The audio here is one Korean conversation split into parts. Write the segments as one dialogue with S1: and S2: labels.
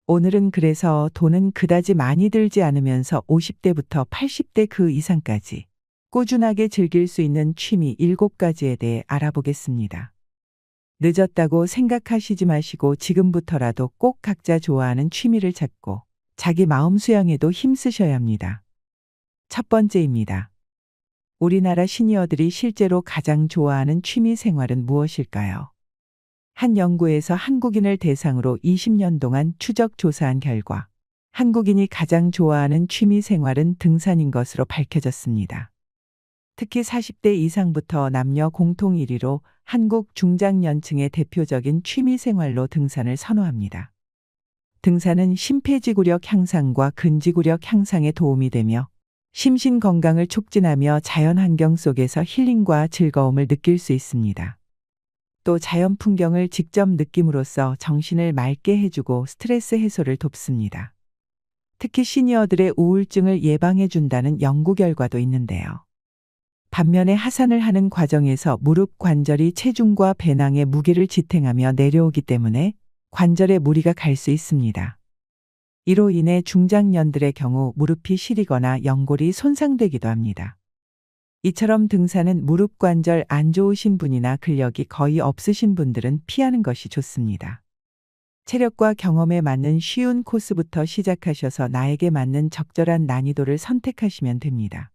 S1: 오늘은 그래서 돈은 그다지 많이 들지 않으면서 50대부터 80대 그 이상까지 꾸준하게 즐길 수 있는 취미 7가지에 대해 알아보겠습니다. 늦었다고 생각하시지 마시고 지금부터라도 꼭 각자 좋아하는 취미를 찾고 자기 마음 수양에도 힘쓰셔야 합니다. 첫 번째입니다. 우리나라 시니어들이 실제로 가장 좋아하는 취미 생활은 무엇일까요? 한 연구에서 한국인을 대상으로 20년 동안 추적 조사한 결과 한국인이 가장 좋아하는 취미 생활은 등산인 것으로 밝혀졌습니다. 특히 40대 이상부터 남녀 공통 1위로 한국 중장년층의 대표적인 취미 생활로 등산을 선호합니다. 등산은 심폐지구력 향상과 근지구력 향상에 도움이 되며 심신 건강을 촉진하며 자연 환경 속에서 힐링과 즐거움을 느낄 수 있습니다. 또 자연 풍경을 직접 느낌으로써 정신을 맑게 해주고 스트레스 해소를 돕습니다. 특히 시니어들의 우울증을 예방해 준다는 연구 결과도 있는데요. 반면에 하산을 하는 과정에서 무릎 관절이 체중과 배낭의 무게를 지탱하며 내려오기 때문에 관절에 무리가 갈 수 있습니다. 이로 인해 중장년들의 경우 무릎이 시리거나 연골이 손상되기도 합니다. 이처럼 등산은 무릎 관절 안 좋으신 분이나 근력이 거의 없으신 분들은 피하는 것이 좋습니다. 체력과 경험에 맞는 쉬운 코스부터 시작하셔서 나에게 맞는 적절한 난이도를 선택하시면 됩니다.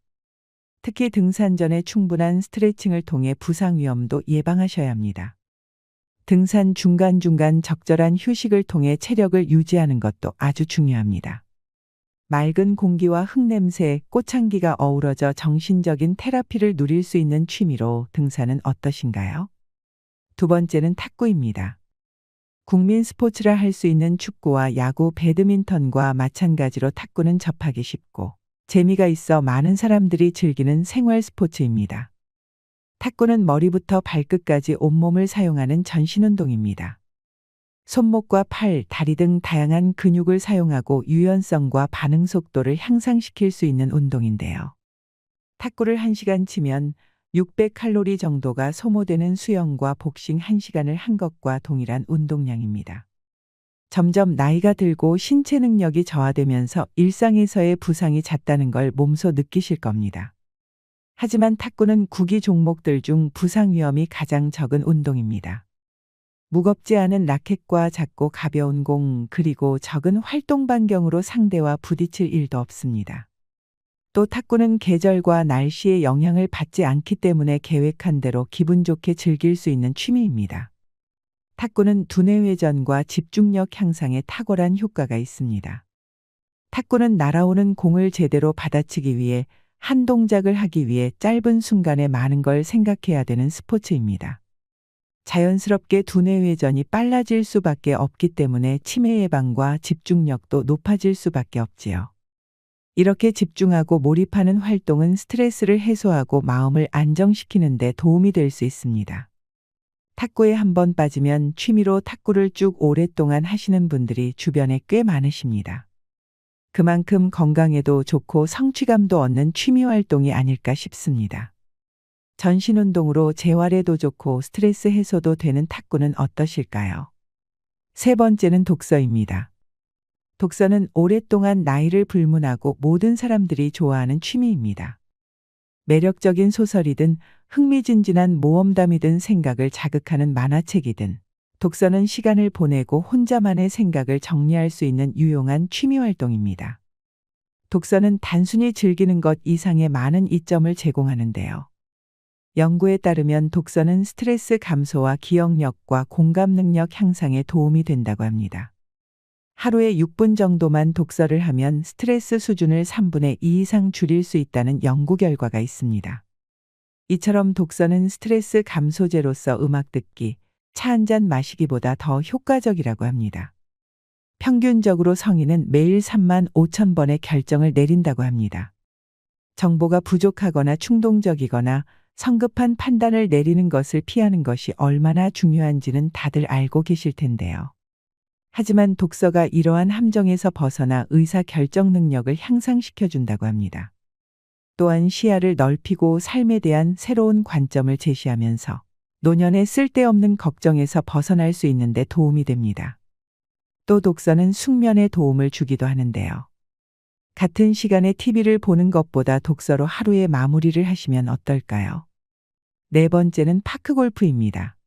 S1: 특히 등산 전에 충분한 스트레칭을 통해 부상 위험도 예방하셔야 합니다. 등산 중간중간 적절한 휴식을 통해 체력을 유지하는 것도 아주 중요합니다. 맑은 공기와 흙냄새, 꽃향기가 어우러져 정신적인 테라피를 누릴 수 있는 취미로 등산은 어떠신가요? 두 번째는 탁구입니다. 국민 스포츠라 할 수 있는 축구와 야구, 배드민턴과 마찬가지로 탁구는 접하기 쉽고 재미가 있어 많은 사람들이 즐기는 생활 스포츠입니다. 탁구는 머리부터 발끝까지 온몸을 사용하는 전신운동입니다. 손목과 팔, 다리 등 다양한 근육을 사용하고 유연성과 반응 속도를 향상시킬 수 있는 운동인데요. 탁구를 1시간 치면 600칼로리 정도가 소모되는 수영과 복싱 1시간을 한 것과 동일한 운동량입니다. 점점 나이가 들고 신체 능력이 저하되면서 일상에서의 부상이 잦다는 걸 몸소 느끼실 겁니다. 하지만 탁구는 구기 종목들 중 부상 위험이 가장 적은 운동입니다. 무겁지 않은 라켓과 작고 가벼운 공 그리고 적은 활동 반경으로 상대와 부딪힐 일도 없습니다. 또 탁구는 계절과 날씨의 영향을 받지 않기 때문에 계획한 대로 기분 좋게 즐길 수 있는 취미입니다. 탁구는 두뇌 회전과 집중력 향상에 탁월한 효과가 있습니다. 탁구는 날아오는 공을 제대로 받아치기 위해 한 동작을 하기 위해 짧은 순간에 많은 걸 생각해야 되는 스포츠입니다. 자연스럽게 두뇌 회전이 빨라질 수밖에 없기 때문에 치매 예방과 집중력도 높아질 수밖에 없지요. 이렇게 집중하고 몰입하는 활동은 스트레스를 해소하고 마음을 안정시키는 데 도움이 될 수 있습니다. 탁구에 한번 빠지면 취미로 탁구를 쭉 오랫동안 하시는 분들이 주변에 꽤 많으십니다. 그만큼 건강에도 좋고 성취감도 얻는 취미 활동이 아닐까 싶습니다. 전신운동으로 재활에도 좋고 스트레스 해소도 되는 탁구는 어떠실까요? 세 번째는 독서입니다. 독서는 오랫동안 나이를 불문하고 모든 사람들이 좋아하는 취미입니다. 매력적인 소설이든 흥미진진한 모험담이든 생각을 자극하는 만화책이든 독서는 시간을 보내고 혼자만의 생각을 정리할 수 있는 유용한 취미 활동입니다. 독서는 단순히 즐기는 것 이상의 많은 이점을 제공하는데요. 연구에 따르면 독서는 스트레스 감소와 기억력과 공감 능력 향상에 도움이 된다고 합니다. 하루에 6분 정도만 독서를 하면 스트레스 수준을 3분의 2 이상 줄일 수 있다는 연구 결과가 있습니다. 이처럼 독서는 스트레스 감소제로서 음악 듣기, 차 한 잔 마시기보다 더 효과적이라고 합니다. 평균적으로 성인은 매일 35,000번의 결정을 내린다고 합니다. 정보가 부족하거나 충동적이거나 성급한 판단을 내리는 것을 피하는 것이 얼마나 중요한지는 다들 알고 계실 텐데요. 하지만 독서가 이러한 함정에서 벗어나 의사 결정 능력을 향상시켜 준다고 합니다. 또한 시야를 넓히고 삶에 대한 새로운 관점을 제시하면서 노년의 쓸데없는 걱정에서 벗어날 수 있는 데 도움이 됩니다. 또 독서는 숙면에 도움을 주기도 하는데요. 같은 시간에 TV를 보는 것보다 독서로 하루의 마무리를 하시면 어떨까요? 네 번째는 파크골프입니다.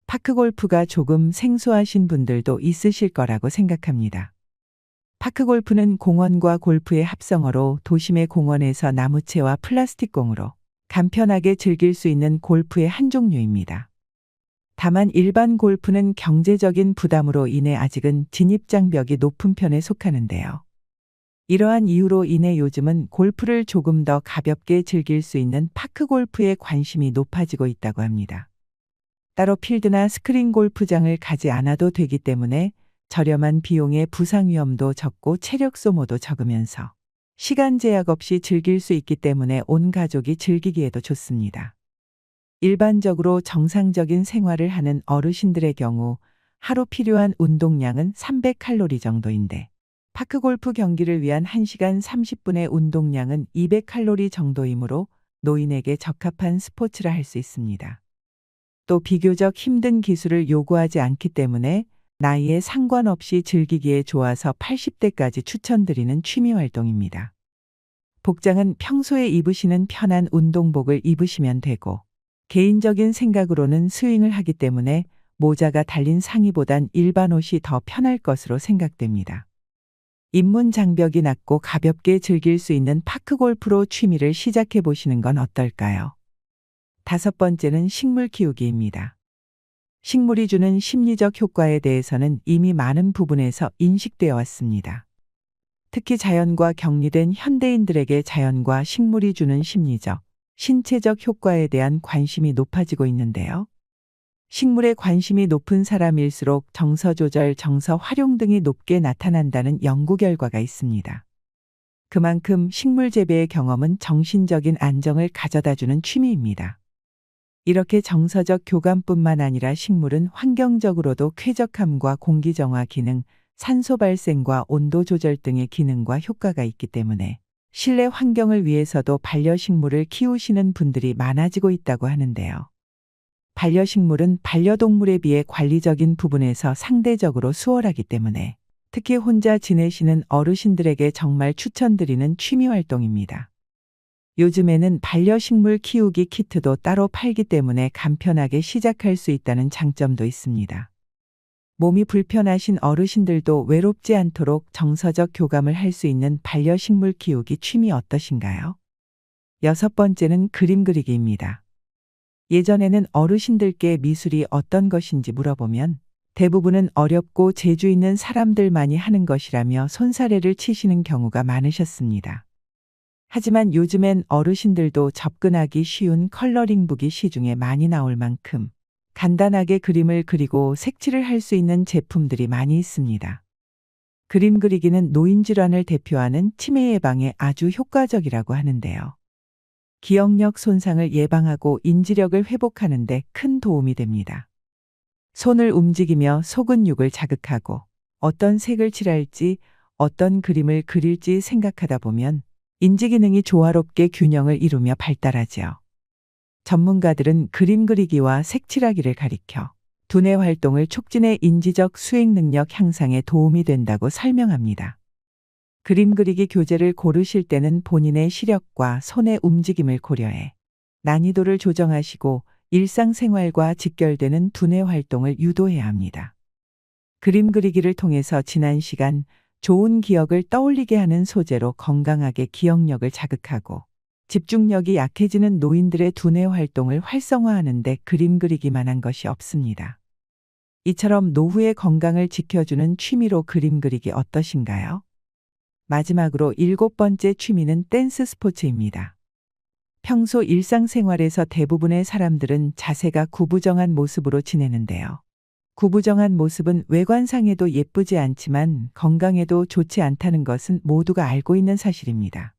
S1: 파크골프가 조금 생소하신 분들도 있으실 거라고 생각합니다. 파크골프는 공원과 골프의 합성어로 도심의 공원에서 나무채와 플라스틱 공으로 간편하게 즐길 수 있는 골프의 한 종류입니다. 다만 일반 골프는 경제적인 부담으로 인해 아직은 진입장벽이 높은 편에 속하는데요. 이러한 이유로 인해 요즘은 골프를 조금 더 가볍게 즐길 수 있는 파크골프에 관심이 높아지고 있다고 합니다. 따로 필드나 스크린 골프장을 가지 않아도 되기 때문에 저렴한 비용에 부상 위험도 적고 체력 소모도 적으면서 시간 제약 없이 즐길 수 있기 때문에 온 가족이 즐기기에도 좋습니다. 일반적으로 정상적인 생활을 하는 어르신들의 경우 하루 필요한 운동량은 300칼로리 정도인데 파크골프 경기를 위한 1시간 30분의 운동량은 200칼로리 정도이므로 노인에게 적합한 스포츠라 할 수 있습니다. 또 비교적 힘든 기술을 요구하지 않기 때문에 나이에 상관없이 즐기기에 좋아서 80대까지 추천드리는 취미 활동입니다. 복장은 평소에 입으시는 편한 운동복을 입으시면 되고 개인적인 생각으로는 스윙을 하기 때문에 모자가 달린 상의보단 일반 옷이 더 편할 것으로 생각됩니다. 입문 장벽이 낮고 가볍게 즐길 수 있는 파크골프로 취미를 시작해 보시는 건 어떨까요? 다섯 번째는 식물 키우기입니다. 식물이 주는 심리적 효과에 대해서는 이미 많은 부분에서 인식되어 왔습니다. 특히 자연과 격리된 현대인들에게 자연과 식물이 주는 심리적, 신체적 효과에 대한 관심이 높아지고 있는데요. 식물에 관심이 높은 사람일수록 정서 조절, 정서 활용 등이 높게 나타난다는 연구 결과가 있습니다. 그만큼 식물 재배의 경험은 정신적인 안정을 가져다주는 취미입니다. 이렇게 정서적 교감뿐만 아니라 식물은 환경적으로도 쾌적함과 공기정화 기능, 산소 발생과 온도 조절 등의 기능과 효과가 있기 때문에 실내 환경을 위해서도 반려식물을 키우시는 분들이 많아지고 있다고 하는데요. 반려식물은 반려동물에 비해 관리적인 부분에서 상대적으로 수월하기 때문에 특히 혼자 지내시는 어르신들에게 정말 추천드리는 취미 활동입니다. 요즘에는 반려식물 키우기 키트도 따로 팔기 때문에 간편하게 시작할 수 있다는 장점도 있습니다. 몸이 불편하신 어르신들도 외롭지 않도록 정서적 교감을 할 수 있는 반려식물 키우기 취미 어떠신가요? 여섯 번째는 그림 그리기입니다. 예전에는 어르신들께 미술이 어떤 것인지 물어보면 대부분은 어렵고 재주 있는 사람들만이 하는 것이라며 손사래를 치시는 경우가 많으셨습니다. 하지만 요즘엔 어르신들도 접근하기 쉬운 컬러링북이 시중에 많이 나올 만큼 간단하게 그림을 그리고 색칠을 할 수 있는 제품들이 많이 있습니다. 그림 그리기는 노인질환을 대표하는 치매 예방에 아주 효과적이라고 하는데요. 기억력 손상을 예방하고 인지력을 회복하는 데 큰 도움이 됩니다. 손을 움직이며 소근육을 자극하고 어떤 색을 칠할지 어떤 그림을 그릴지 생각하다 보면 인지기능이 조화롭게 균형을 이루며 발달하지요. 전문가들은 그림 그리기와 색칠하기를 가리켜 두뇌 활동을 촉진해 인지적 수행 능력 향상에 도움이 된다고 설명합니다. 그림 그리기 교재를 고르실 때는 본인의 시력과 손의 움직임을 고려해 난이도를 조정하시고 일상생활과 직결되는 두뇌 활동을 유도해야 합니다. 그림 그리기를 통해서 지난 시간 좋은 기억을 떠올리게 하는 소재로 건강하게 기억력을 자극하고 집중력이 약해지는 노인들의 두뇌 활동을 활성화하는 데 그림 그리기만한 것이 없습니다. 이처럼 노후의 건강을 지켜주는 취미로 그림 그리기 어떠신가요? 마지막으로 일곱 번째 취미는 댄스 스포츠입니다. 평소 일상생활에서 대부분의 사람들은 자세가 구부정한 모습으로 지내는데요. 구부정한 모습은 외관상에도 예쁘지 않지만 건강에도 좋지 않다는 것은 모두가 알고 있는 사실입니다.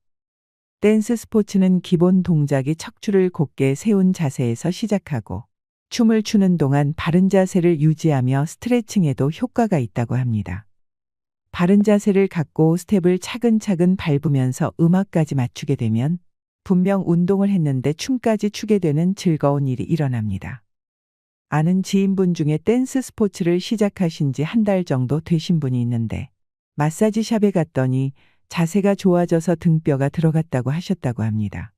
S1: 댄스 스포츠는 기본 동작이 척추를 곧게 세운 자세에서 시작하고 춤을 추는 동안 바른 자세를 유지하며 스트레칭에도 효과가 있다고 합니다. 바른 자세를 갖고 스텝을 차근차근 밟으면서 음악까지 맞추게 되면 분명 운동을 했는데 춤까지 추게 되는 즐거운 일이 일어납니다. 아는 지인분 중에 댄스 스포츠를 시작하신 지 한 달 정도 되신 분이 있는데 마사지 샵에 갔더니 자세가 좋아져서 등뼈가 들어갔다고 하셨다고 합니다.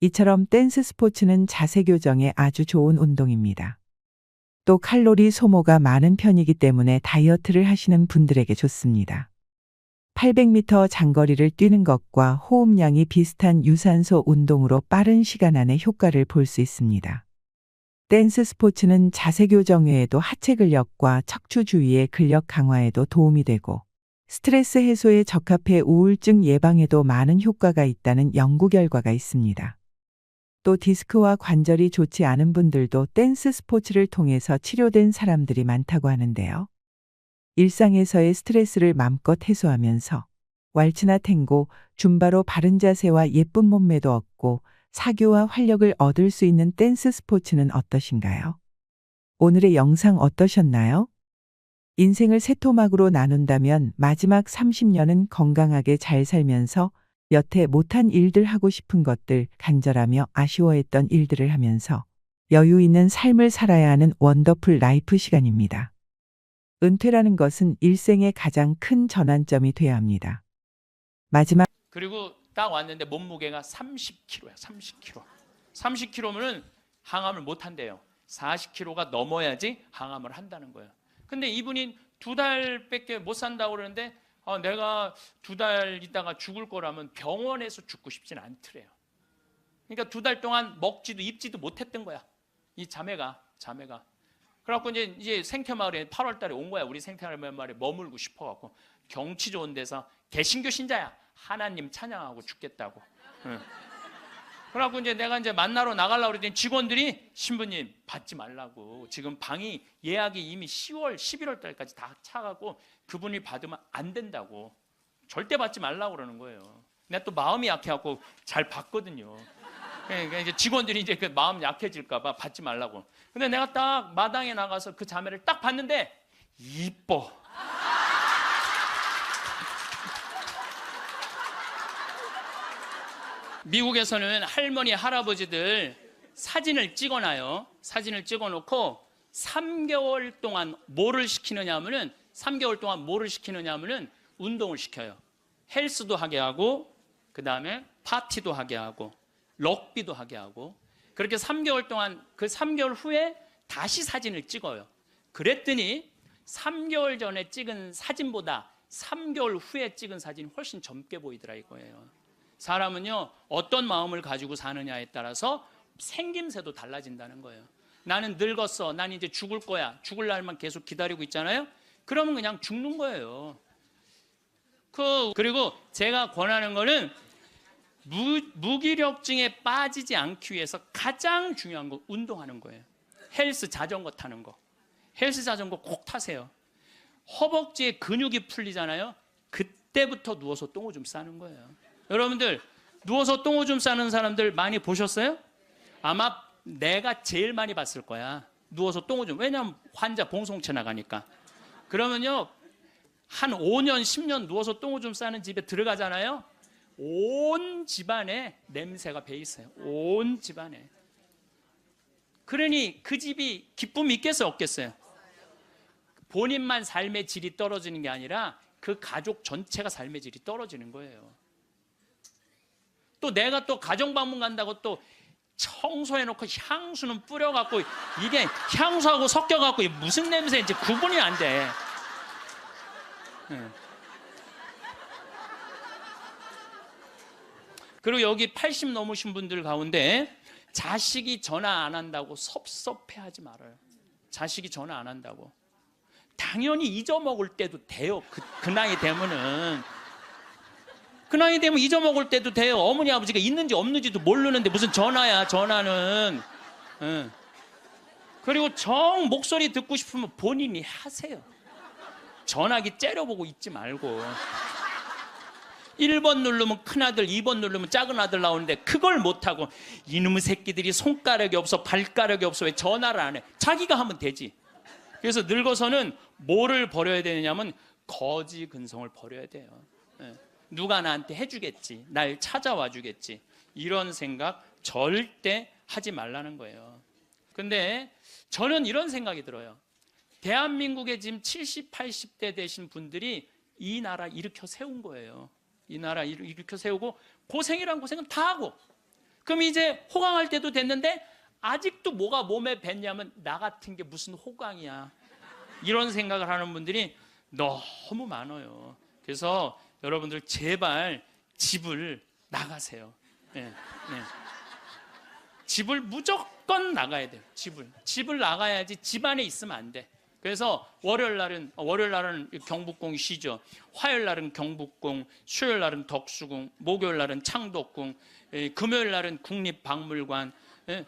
S1: 이처럼 댄스 스포츠는 자세 교정에 아주 좋은 운동입니다. 또 칼로리 소모가 많은 편이기 때문에 다이어트를 하시는 분들에게 좋습니다. 800m 장거리를 뛰는 것과 호흡량이 비슷한 유산소 운동으로 빠른 시간 안에 효과를 볼 수 있습니다. 댄스 스포츠는 자세 교정 외에도 하체 근력과 척추 주위의 근력 강화에도 도움이 되고 스트레스 해소에 적합해 우울증 예방에도 많은 효과가 있다는 연구 결과가 있습니다. 또 디스크와 관절이 좋지 않은 분들도 댄스 스포츠를 통해서 치료된 사람들이 많다고 하는데요. 일상에서의 스트레스를 맘껏 해소하면서 왈츠나 탱고, 줌바로 바른 자세와 예쁜 몸매도 얻고 사교와 활력을 얻을 수 있는 댄스 스포츠는 어떠신가요? 오늘의 영상 어떠셨나요? 인생을 세 토막으로 나눈다면 마지막 30년은 건강하게 잘 살면서 여태 못한 일들 하고 싶은 것들, 간절하며 아쉬워했던 일들을 하면서 여유 있는 삶을 살아야 하는 원더풀 라이프 시간입니다. 은퇴라는 것은 일생의 가장 큰 전환점이 돼야 합니다. 마지막
S2: 그리고 딱 왔는데 몸무게가 30kg야. 30kg. 30kg면은 항암을 못 한대요. 40kg가 넘어야지 항암을 한다는 거예요. 근데 이분이 2달밖에 못 산다고 그러는데 내가 2달 있다가 죽을 거라면 병원에서 죽고 싶진 않더래요. 그러니까 2달 동안 먹지도 입지도 못했던 거야. 이 자매가. 그래갖고 이제 생태마을에 8월 달에 온 거야. 우리 생태마을에 머물고 싶어갖고. 경치 좋은 데서 개신교 신자야. 하나님 찬양하고 죽겠다고. 응. 그래갖고 내가 만나러 나가려고 그랬더니 직원들이 신부님 받지 말라고. 지금 방이 예약이 이미 10월, 11월 달까지 다 차가고 그분이 받으면 안 된다고. 절대 받지 말라고 그러는 거예요. 내가 또 마음이 약해갖고 잘 받거든요. 그러니까 이제 직원들이 이제 그 마음 약해질까봐 받지 말라고. 근데 내가 딱 마당에 나가서 그 자매를 딱 봤는데 이뻐. 미국에서는 할머니, 할아버지들 사진을 찍어놔요. 사진을 찍어놓고 3개월 동안 뭐를 시키느냐면은 3개월 동안 뭐를 시키느냐면은 운동을 시켜요. 헬스도 하게 하고 그 다음에 파티도 하게 하고 럭비도 하게 하고 그렇게 3개월 동안 그 3개월 후에 다시 사진을 찍어요. 그랬더니 3개월 전에 찍은 사진보다 3개월 후에 찍은 사진이 훨씬 젊게 보이더라 이거예요. 사람은요 어떤 마음을 가지고 사느냐에 따라서 생김새도 달라진다는 거예요. 나는 늙었어. 난 이제 죽을 거야. 죽을 날만 계속 기다리고 있잖아요. 그러면 그냥 죽는 거예요. 그리고 제가 권하는 거는 무기력증에 빠지지 않기 위해서 가장 중요한 거 운동하는 거예요. 헬스 자전거 타는 거. 헬스 자전거 꼭 타세요. 허벅지에 근육이 풀리잖아요. 그때부터 누워서 똥오줌 싸는 거예요. 여러분들 누워서 똥오줌 싸는 사람들 많이 보셨어요? 아마 내가 제일 많이 봤을 거야. 누워서 똥오줌. 왜냐하면 환자 봉송체 나가니까. 그러면요 한 5년 10년 누워서 똥오줌 싸는 집에 들어가잖아요. 온 집안에 냄새가 배 있어요. 온 집안에. 그러니 그 집이 기쁨이 있겠어요 없겠어요? 본인만 삶의 질이 떨어지는 게 아니라 그 가족 전체가 삶의 질이 떨어지는 거예요. 또 내가 또 가정방문 간다고 또 청소해놓고 향수는 뿌려갖고 이게 향수하고 섞여갖고 무슨 냄새인지 구분이 안 돼. 그리고 여기 80 넘으신 분들 가운데 자식이 전화 안 한다고 섭섭해하지 말아요. 자식이 전화 안 한다고. 당연히 잊어먹을 때도 돼요. 그 나이 되면은. 그 나이 되면 잊어먹을 때도 돼요. 어머니 아버지가 있는지 없는지도 모르는데 무슨 전화야 전화는. 그리고 정 목소리 듣고 싶으면 본인이 하세요. 전화기 째려보고 있지 말고. 1번 누르면 큰아들, 2번 누르면 작은 아들 나오는데 그걸 못하고 이놈의 새끼들이 손가락이 없어 발가락이 없어 왜 전화를 안 해. 자기가 하면 되지. 그래서 늙어서는 뭐를 버려야 되냐면 거지 근성을 버려야 돼요. 누가 나한테 해주겠지, 날 찾아와 주겠지, 이런 생각 절대 하지 말라는 거예요. 근데 저는 이런 생각이 들어요. 대한민국에 지금 70, 80대 되신 분들이 이 나라 일으켜 세운 거예요. 이 나라 일으켜 세우고 고생이란 고생은 다 하고, 그럼 이제 호강할 때도 됐는데 아직도 뭐가 몸에 뱄냐면 나 같은 게 무슨 호강이야, 이런 생각을 하는 분들이 너무 많아요. 그래서 여러분들 제발 집을 나가세요. 네, 네. 집을 무조건 나가야 돼요. 집을 나가야지 집안에 있으면 안 돼. 그래서 월요일 날은 경복궁이 쉬죠. 화요일 날은 경복궁, 수요일 날은 덕수궁, 목요일 날은 창덕궁, 금요일 날은 국립박물관,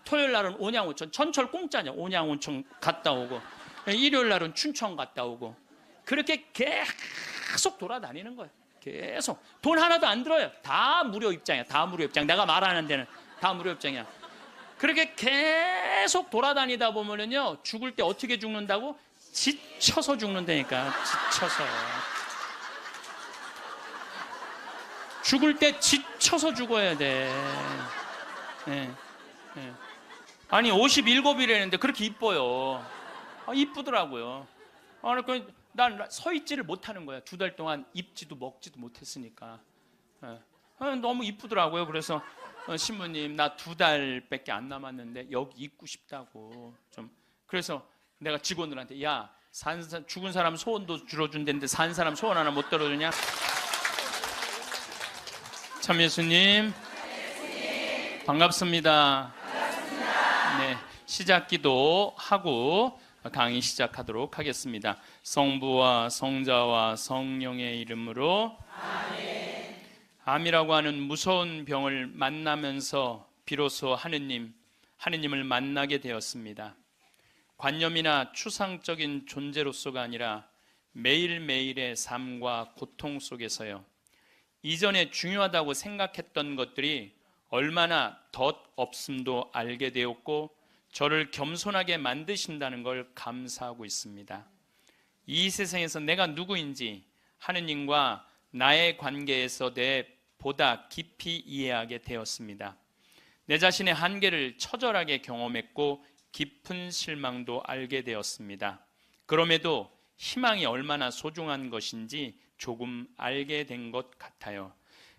S2: 토요일 날은 온양온천, 전철 공짜냐, 온양온천 갔다 오고, 일요일 날은 춘천 갔다 오고, 그렇게 계속 돌아다니는 거예요. 계속 돈 하나도 안 들어요. 다 무료 입장이야. 다 무료 입장. 내가 말하는 데는 다 무료 입장이야. 그렇게 계속 돌아다니다 보면은요, 죽을 때 어떻게 죽는다고? 지쳐서 죽는다니까. 지쳐서. 죽을 때 지쳐서 죽어야 돼. 네. 네. 아니 57이라는데 그렇게 이뻐요. 이쁘더라고요. 난 서 있지를 못하는 거야. 2달 동안 입지도 먹지도 못했으니까. 너무 이쁘더라고요. 그래서 신부님, 나 2달밖에 안 남았는데 여기 있고 싶다고 좀. 그래서 내가 직원들한테, 야, 죽은 사람 소원도 들어준다는데 산 사람 소원 하나 못 들어주냐? 참 예수님, 반갑습니다. 네, 시작기도 하고 강의 시작하도록 하겠습니다. 성부와 성자와 성령의 이름으로 아멘. 암이라고 하는 무서운 병을 만나면서 비로소 하느님을 만나게 되었습니다. 관념이나 추상적인 존재로서가 아니라 매일매일의 삶과 고통 속에서요, 이전에 중요하다고 생각했던 것들이 얼마나 덧없음도 알게 되었고 저를 겸손하게 만드신다는 걸 감사하고 있습니다. 이 세상에서 내가 누구인지 하느님과 나의 관계에서 보다 깊이 이해하게 되었습니다. 내 자신의 한계를 처절하게 경험했고 깊은 실망도 알게 되었습니다. 그럼에도 희망이 얼마나 소중한 것인지 조금 알게 된 것 같아요.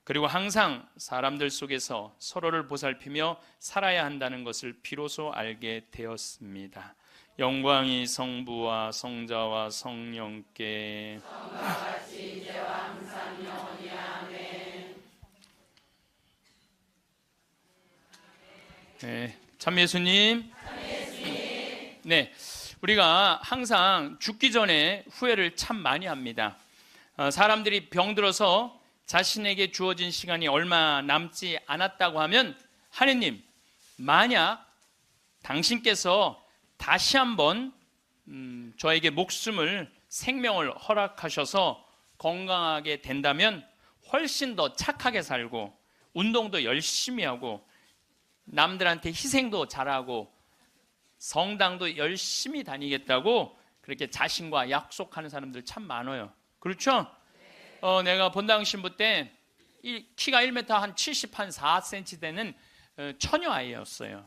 S2: 그리고 항상 사람들 속에서 서로를 보살피며 살아야 한다는 것을 비로소 알게 되었습니다. 영광이 성부와 성자와 성령께 성같이 이제와 항상 영원히 아멘. 네, 참 예수님. 네, 우리가 항상 죽기 전에 후회를 참 많이 합니다. 사람들이 병들어서 자신에게 주어진 시간이 얼마 남지 않았다고 하면, 하느님, 만약 당신께서 다시 한번 저에게 생명을 허락하셔서 건강하게 된다면 훨씬 더 착하게 살고 운동도 열심히 하고 남들한테 희생도 잘하고 성당도 열심히 다니겠다고 그렇게 자신과 약속하는 사람들 참 많아요. 그렇죠? 내가 본당 신부 때 키가 1m 한 74cm 되는 처녀 아이였어요.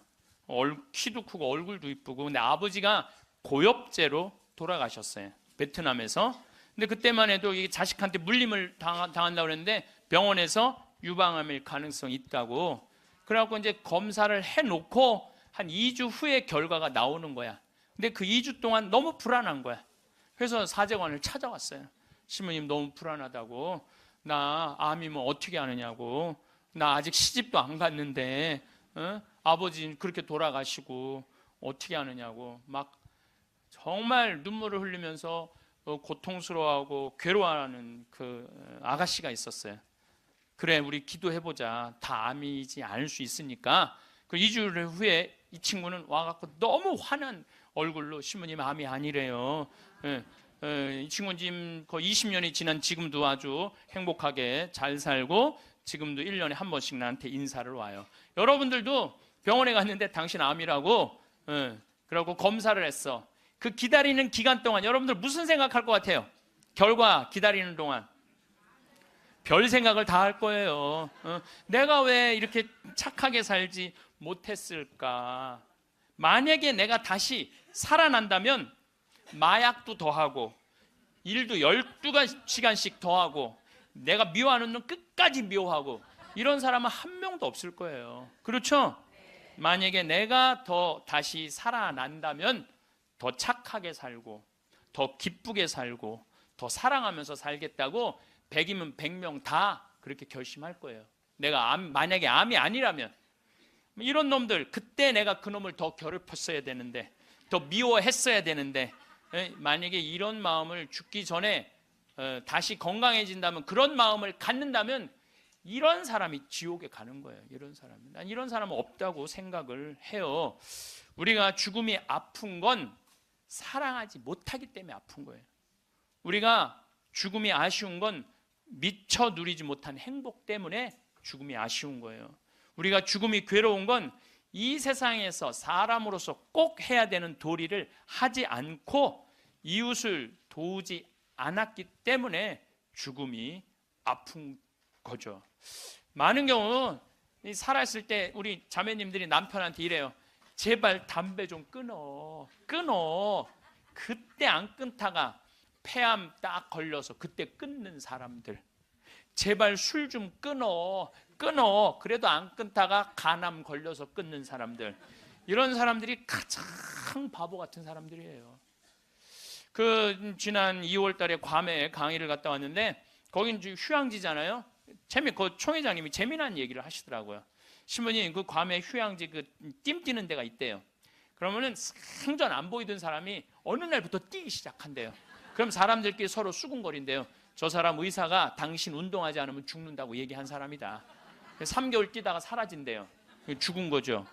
S2: 키도 크고 얼굴도 이쁘고. 근데 아버지가 고엽제로 돌아가셨어요, 베트남에서. 근데 그때만 해도 이 자식한테 물림을 당한다고 그랬는데 병원에서 유방암일 가능성이 있다고. 그래갖고 이제 검사를 해놓고 한 2주 후에 결과가 나오는 거야. 근데 그 2주 동안 너무 불안한 거야. 그래서 사제관을 찾아왔어요. 신부님, 너무 불안하다고. 나 암이면 어떻게 하느냐고. 나 아직 시집도 안 갔는데 아버지 그렇게 돌아가시고 어떻게 하느냐고 막 정말 눈물을 흘리면서 고통스러워하고 괴로워하는 그 아가씨가 있었어요. 그래, 우리 기도해보자. 다 암이지 않을 수 있으니까. 그 2주 후에 이 친구는 와갖고 너무 화난 얼굴로, 신부님 암이 아니래요. 이 친구는 지금 거의 20년이 지난 지금도 아주 행복하게 잘 살고 지금도 1년에 한 번씩 나한테 인사를 와요. 여러분들도 병원에 갔는데 당신 암이라고 그러고 검사를 했어. 그 기다리는 기간 동안 여러분들 무슨 생각할 것 같아요? 결과 기다리는 동안 별 생각을 다 할 거예요. 내가 왜 이렇게 착하게 살지 못했을까? 만약에 내가 다시 살아난다면 마약도 더하고 일도 12시간씩 더하고 내가 미워하는 놈 끝까지 미워하고 이런 사람은 한 명도 없을 거예요. 그렇죠? 만약에 내가 더 다시 살아난다면 더 착하게 살고 더 기쁘게 살고 더 사랑하면서 살겠다고 100이면 100명 다 그렇게 결심할 거예요. 내가 만약에 암이 아니라면 이런 놈들 그때 내가 그 놈을 더 괴롭혔어야 되는데 더 미워했어야 되는데 만약에 이런 마음을 죽기 전에 다시 건강해진다면 그런 마음을 갖는다면 이런 사람이 지옥에 가는 거예요. 이런 사람은. 난 이런 사람은 없다고 생각을 해요. 우리가 죽음이 아픈 건 사랑하지 못하기 때문에 아픈 거예요. 우리가 죽음이 아쉬운 건 미처 누리지 못한 행복 때문에 죽음이 아쉬운 거예요. 우리가 죽음이 괴로운 건 이 세상에서 사람으로서 꼭 해야 되는 도리를 하지 않고 이웃을 도우지 않았기 때문에 죽음이 아픈 거죠. 많은 경우 살아있을 때 우리 자매님들이 남편한테 이래요. 제발 담배 좀 끊어. 그때 안 끊다가 폐암 딱 걸려서 그때 끊는 사람들. 제발 술 좀 끊어. 그래도 안 끊다가 간암 걸려서 끊는 사람들. 이런 사람들이 가장 바보 같은 사람들이에요. 지난 2월 달에 괌에 강의를 갔다 왔는데 거긴 휴양지잖아요. 그 총회장님이 재미난 얘기를 하시더라고요. 신부님 그 괌에 휴양지 띠 뛰는 데가 있대요. 그러면은 생전 안 보이던 사람이 어느 날부터 뛰기 시작한대요. 그럼 사람들끼리 서로 수군거린대요. 저 사람 의사가 당신 운동하지 않으면 죽는다고 얘기한 사람이다. 3개월 뛰다가 사라진대요. 죽은 거죠.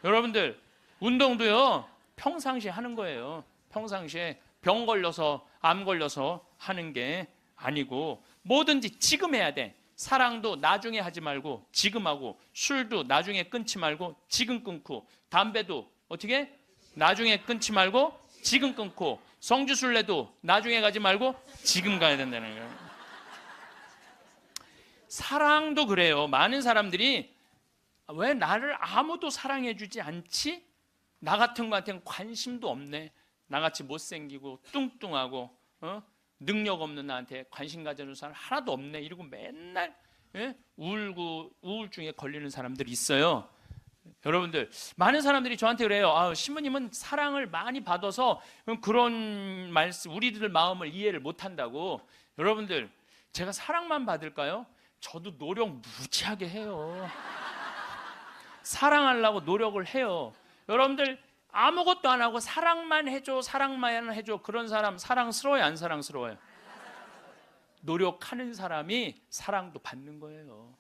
S2: 여러분들 운동도요 평상시에 하는 거예요. 평상시에 병 걸려서 암 걸려서 하는 게 아니고 뭐든지 지금 해야 돼. 사랑도 나중에 하지 말고 지금 하고, 술도 나중에 끊지 말고 지금 끊고, 담배도 어떻게 나중에 끊지 말고 지금 끊고, 성주순례도 나중에 가지 말고 지금 가야 된다는 거예요. 사랑도 그래요. 많은 사람들이 왜 나를 아무도 사랑해주지 않지? 나 같은 거한테는 관심도 없네. 나같이 못생기고 뚱뚱하고 능력 없는 나한테 관심 가져주는 사람 하나도 없네. 이러고 맨날 울고 우울증에 걸리는 사람들이 있어요. 여러분들 많은 사람들이 저한테 그래요. 신부님은 사랑을 많이 받아서 그런 말씀, 우리들 마음을 이해를 못한다고. 여러분들 제가 사랑만 받을까요? 저도 노력 무지하게 해요. 사랑하려고 노력을 해요. 여러분들 아무것도 안 하고 사랑만 해줘, 사랑만 해줘. 그런 사람 사랑스러워요, 안 사랑스러워요? 노력하는 사람이 사랑도 받는 거예요.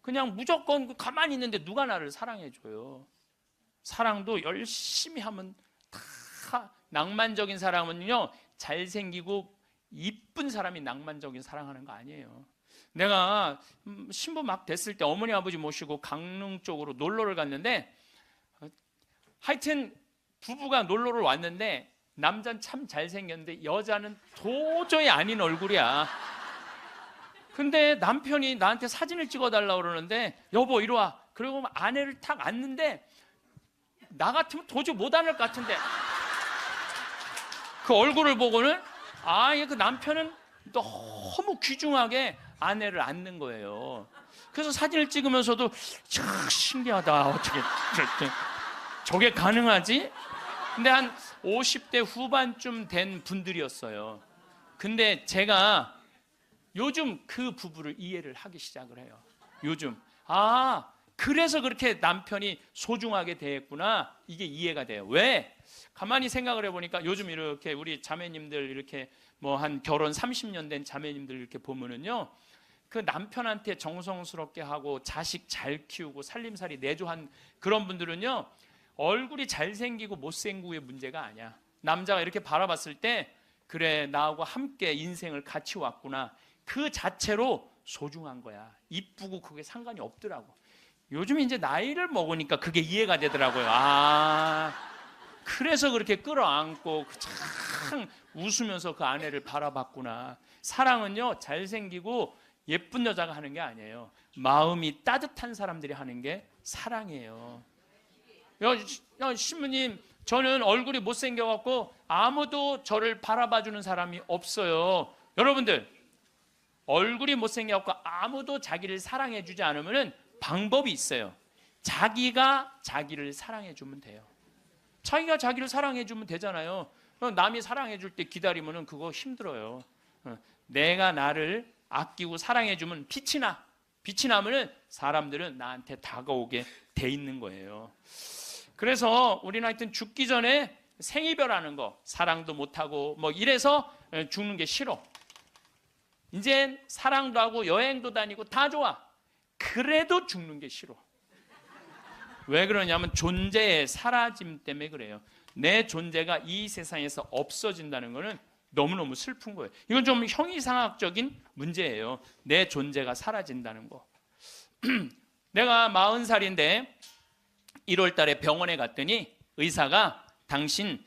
S2: 그냥 무조건 가만히 있는데 누가 나를 사랑해줘요? 사랑도 열심히 하면 다. 낭만적인 사람은요 잘생기고 이쁜 사람이 낭만적인 사랑하는 거 아니에요. 내가 신부 막 됐을 때 어머니 아버지 모시고 강릉 쪽으로 놀러를 갔는데, 하여튼 부부가 놀러를 왔는데 남자는 참 잘생겼는데 여자는 도저히 아닌 얼굴이야. 근데 남편이 나한테 사진을 찍어달라고 그러는데, 여보 이리 와. 그리고 아내를 탁 앉는데 나 같으면 도저히 못 앉을 것 같은데 그 얼굴을 보고는 그 남편은 너무 귀중하게 아내를 앉는 거예요. 그래서 사진을 찍으면서도 참 신기하다. 어떻게 저게 가능하지? 근데 한 50대 후반쯤 된 분들이었어요. 근데 제가 요즘 그 부부를 이해를 하기 시작을 해요. 요즘 그래서 그렇게 남편이 소중하게 대했구나. 이게 이해가 돼요. 왜? 가만히 생각을 해보니까 요즘 이렇게 우리 자매님들 이렇게 한 결혼 30년 된 자매님들 이렇게 보면은요, 그 남편한테 정성스럽게 하고 자식 잘 키우고 살림살이 내조한 그런 분들은요, 얼굴이 잘생기고 못생기고의 문제가 아니야. 남자가 이렇게 바라봤을 때 그래 나하고 함께 인생을 같이 왔구나, 그 자체로 소중한 거야. 이쁘고 그게 상관이 없더라고. 요즘 이제 나이를 먹으니까 그게 이해가 되더라고요. 그래서 그렇게 끌어안고 참 웃으면서 그 아내를 바라봤구나. 사랑은요 잘생기고 예쁜 여자가 하는 게 아니에요. 마음이 따뜻한 사람들이 하는 게 사랑이에요. 신부님, 저는 얼굴이 못생겨갖고 아무도 저를 바라봐주는 사람이 없어요. 여러분들, 얼굴이 못생겨갖고 아무도 자기를 사랑해주지 않으면 방법이 있어요. 자기가 자기를 사랑해주면 돼요. 자기가 자기를 사랑해주면 되잖아요. 남이 사랑해줄 때 기다리면 그거 힘들어요. 내가 나를 아끼고 사랑해주면 빛이 나. 빛이 나면 사람들은 나한테 다가오게 돼 있는 거예요. 그래서 우리는 하여튼 죽기 전에 생이별하는 거, 사랑도 못하고 뭐 이래서 죽는 게 싫어. 이젠 사랑도 하고 여행도 다니고 다 좋아. 그래도 죽는 게 싫어. 왜 그러냐면 존재의 사라짐 때문에 그래요. 내 존재가 이 세상에서 없어진다는 것은 너무너무 슬픈 거예요. 이건 좀 형이상학적인 문제예요. 내 존재가 사라진다는 거. 내가 40살인데 1월 달에 병원에 갔더니 의사가 당신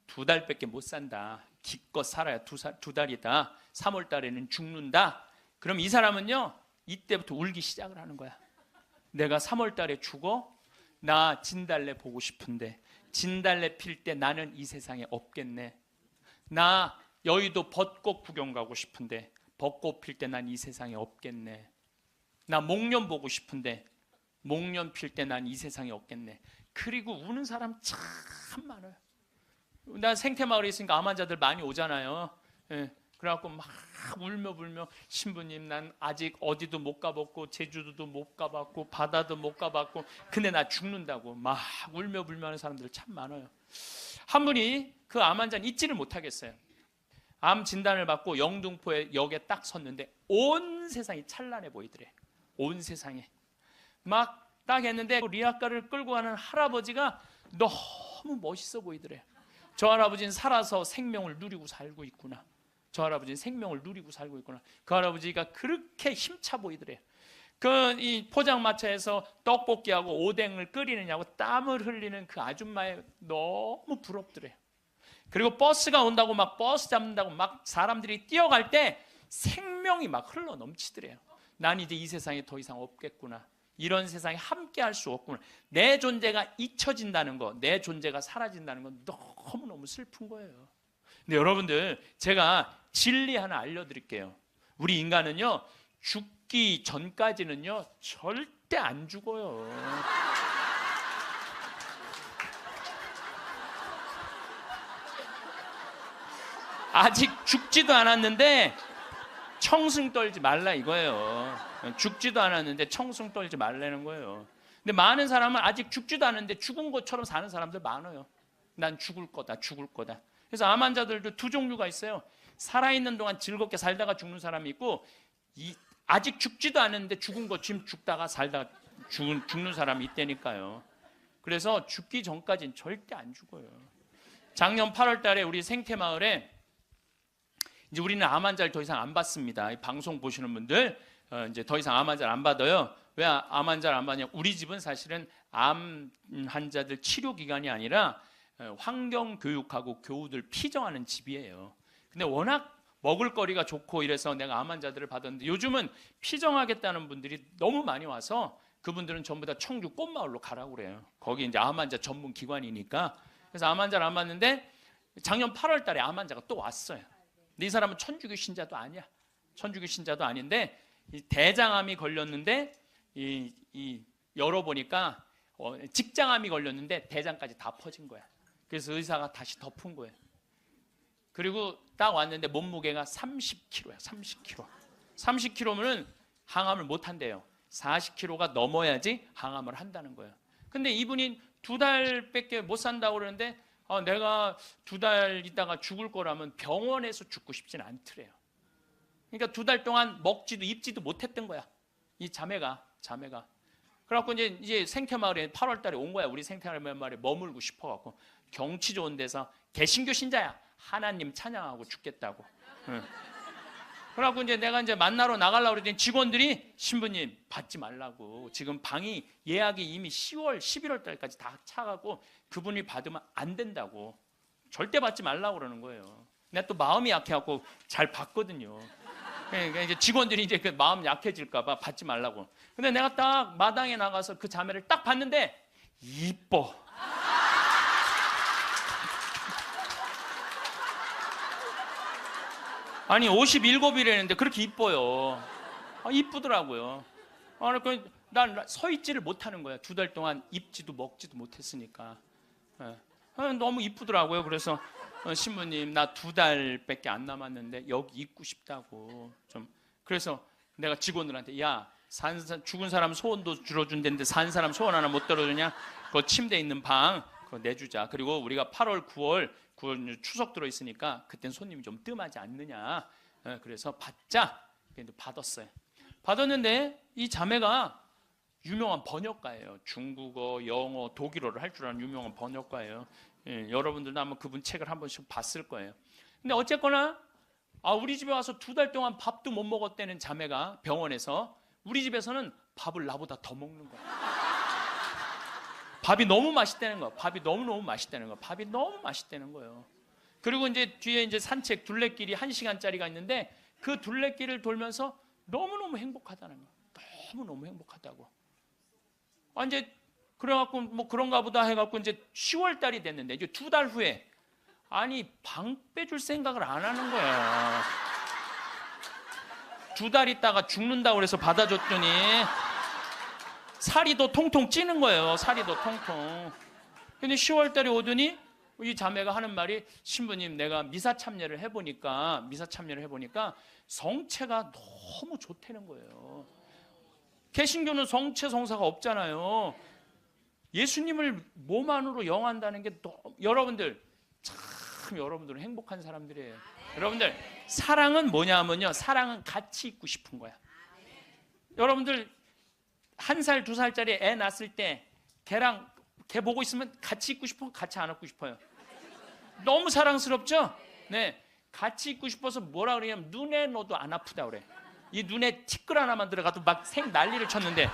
S2: 2달밖에 못 산다. 기껏 살아야 2달이다. 3월 달에는 죽는다. 그럼 이 사람은요, 이때부터 울기 시작을 하는 거야. 내가 3월 달에 죽어? 나 진달래 보고 싶은데 진달래 필 때 나는 이 세상에 없겠네. 나 여의도 벚꽃 구경 가고 싶은데 벚꽃 필 때 난 이 세상에 없겠네. 나 목련 보고 싶은데 목련 필 때 난 이 세상에 없겠네. 그리고 우는 사람 참 많아요. 나 생태마을에 있으니까 암 환자들 많이 오잖아요. 그래갖고 막 울며 불며 신부님, 난 아직 어디도 못 가봤고 제주도도 못 가봤고 바다도 못 가봤고 근데 나 죽는다고 막 울며 불며 하는 사람들 참 많아요. 한 분이 그 암 환자는 잊지를 못하겠어요. 암 진단을 받고 영등포에 역에 딱 섰는데 온 세상이 찬란해 보이더래. 온 세상에 막 딱 했는데 리아카를 끌고 가는 할아버지가 너무 멋있어 보이더래. 저 할아버지는 살아서 생명을 누리고 살고 있구나. 저 할아버지는 생명을 누리고 살고 있구나. 그 할아버지가 그렇게 힘차 보이더래. 이 포장마차에서 떡볶이하고 오뎅을 끓이느냐고 땀을 흘리는 그 아줌마에 너무 부럽더래. 그리고 버스가 온다고 막 버스 잡는다고 막 사람들이 뛰어갈 때 생명이 막 흘러 넘치더래요. 난 이제 이 세상에 더 이상 없겠구나. 이런 세상에 함께 할 수 없구나. 내 존재가 잊혀진다는 거, 내 존재가 사라진다는 건 너무너무 슬픈 거예요. 근데 여러분들, 제가 진리 하나 알려드릴게요. 우리 인간은요, 죽기 전까지는요 절대 안 죽어요. 아직 죽지도 않았는데 청승 떨지 말라 이거예요. 죽지도 않았는데 청승 떨지 말라는 거예요. 근데 많은 사람은 아직 죽지도 않았는데 죽은 것처럼 사는 사람들 많아요. 난 죽을 거다, 죽을 거다. 그래서 암 환자들도 두 종류가 있어요. 살아있는 동안 즐겁게 살다가 죽는 사람이 있고, 아직 죽지도 않았는데 죽은 것처럼 죽다가 살다가 죽는 사람이 있다니까요. 그래서 죽기 전까지는 절대 안 죽어요. 작년 8월 달에 우리 생태마을에 이제 우리는 암 환자를 더 이상 안 받습니다. 이 방송 보시는 분들 이제 더 이상 암 환자를 안 받아요. 왜 암 환자를 안 받냐? 우리 집은 사실은 암 환자들 치료 기관이 아니라 환경 교육하고 교우들 피정하는 집이에요. 근데 워낙 먹을거리가 좋고 이래서 내가 암 환자들을 받았는데 요즘은 피정하겠다는 분들이 너무 많이 와서 그분들은 전부 다 청주 꽃마을로 가라고 그래요. 거기 이제 암 환자 전문 기관이니까. 그래서 암 환자를 안 받는데 작년 8월 달에 암 환자가 또 왔어요. 근데 이 사람은 천주교 신자도 아니야. 천주교 신자도 아닌데 이 대장암이 걸렸는데 열어보니까 직장암이 걸렸는데 대장까지 다 퍼진 거야. 그래서 의사가 다시 덮은 거예요. 그리고 딱 왔는데 몸무게가 30kg야. 30kg. 30kg면은 항암을 못 한대요. 40kg가 넘어야지 항암을 한다는 거예요. 근데 이분이 2달밖에 못 산다고 그러는데 내가 2달 있다가 죽을 거라면 병원에서 죽고 싶진 않더래요. 그러니까 2달 동안 먹지도 입지도 못했던 거야. 이 자매가. 그래갖고 이제 생태마을에 8월 달에 온 거야. 우리 생태마을에 머물고 싶어갖고 경치 좋은 데서 개신교 신자야. 하나님 찬양하고 죽겠다고. 그래갖고 이제 내가 이제 만나러 나가려고 그랬더니 직원들이 신부님 받지 말라고. 지금 방이 예약이 이미 10월, 11월 달까지 다 차가고 그분이 받으면 안 된다고. 절대 받지 말라고 그러는 거예요. 내가 또 마음이 약해갖고 잘 받거든요. 그러니까 이제 직원들이 이제 그 마음 약해질까봐 받지 말라고. 근데 내가 딱 마당에 나가서 그 자매를 딱 봤는데 이뻐. 아니 57이라는데 그렇게 이뻐요. 이쁘더라고요. 난 서 있지를 못하는 거야. 2달 동안 입지도 먹지도 못했으니까. 너무 이쁘더라고요. 그래서 신부님 나 2달밖에 안 남았는데 여기 있고 싶다고 좀. 그래서 내가 직원들한테 야 죽은 사람 소원도 들어준다는데 산 사람 소원 하나 못 들어주냐? 그 침대 있는 방 그거 내주자. 그리고 우리가 8월 9월 추석 들어있으니까 그땐 손님이 좀 뜸하지 않느냐. 그래서 받자. 받았어요. 받았는데 이 자매가 유명한 번역가예요. 중국어, 영어, 독일어를 할 줄 아는 유명한 번역가예요. 여러분들도 아마 그분 책을 한 번씩 봤을 거예요. 근데 어쨌거나 우리 집에 와서 2달 동안 밥도 못 먹었다는 자매가 병원에서 우리 집에서는 밥을 나보다 더 먹는 거야. 밥이 너무 맛있다는 거야. 밥이 너무너무 맛있다는 거야. 밥이 너무 맛있다는 거예요. 그리고 이제 뒤에 이제 산책 둘레길이 1시간짜리가 있는데 그 둘레길을 돌면서 너무너무 행복하다는 거야. 너무너무 행복하다고. 이제 그래갖고 뭐 그런가 보다 해갖고 이제 10월 달이 됐는데 이제 2달 후에 방 빼줄 생각을 안 하는 거야. 2달 있다가 죽는다고 그래서 받아줬더니 살이 더 통통 찌는 거예요. 살이 더 통통. 근데 10월 달에 오더니 이 자매가 하는 말이 신부님 내가 미사 참여를 해보니까 성체가 너무 좋다는 거예요. 개신교는 성체 성사가 없잖아요. 예수님을 몸 안으로 영한다는 게 여러분들 참 여러분들은 행복한 사람들이에요. 여러분들 사랑은 뭐냐면요. 사랑은 같이 있고 싶은 거야. 여러분들 1살, 2살짜리 애 낳았을 때 걔 보고 있으면 같이 있고 싶어? 같이 안 안고 싶어요? 너무 사랑스럽죠? 네, 같이 있고 싶어서 뭐라 그러냐면 눈에 넣어도 안 아프다 그래. 이 눈에 티끌 하나만 들어가도 막 난리를 쳤는데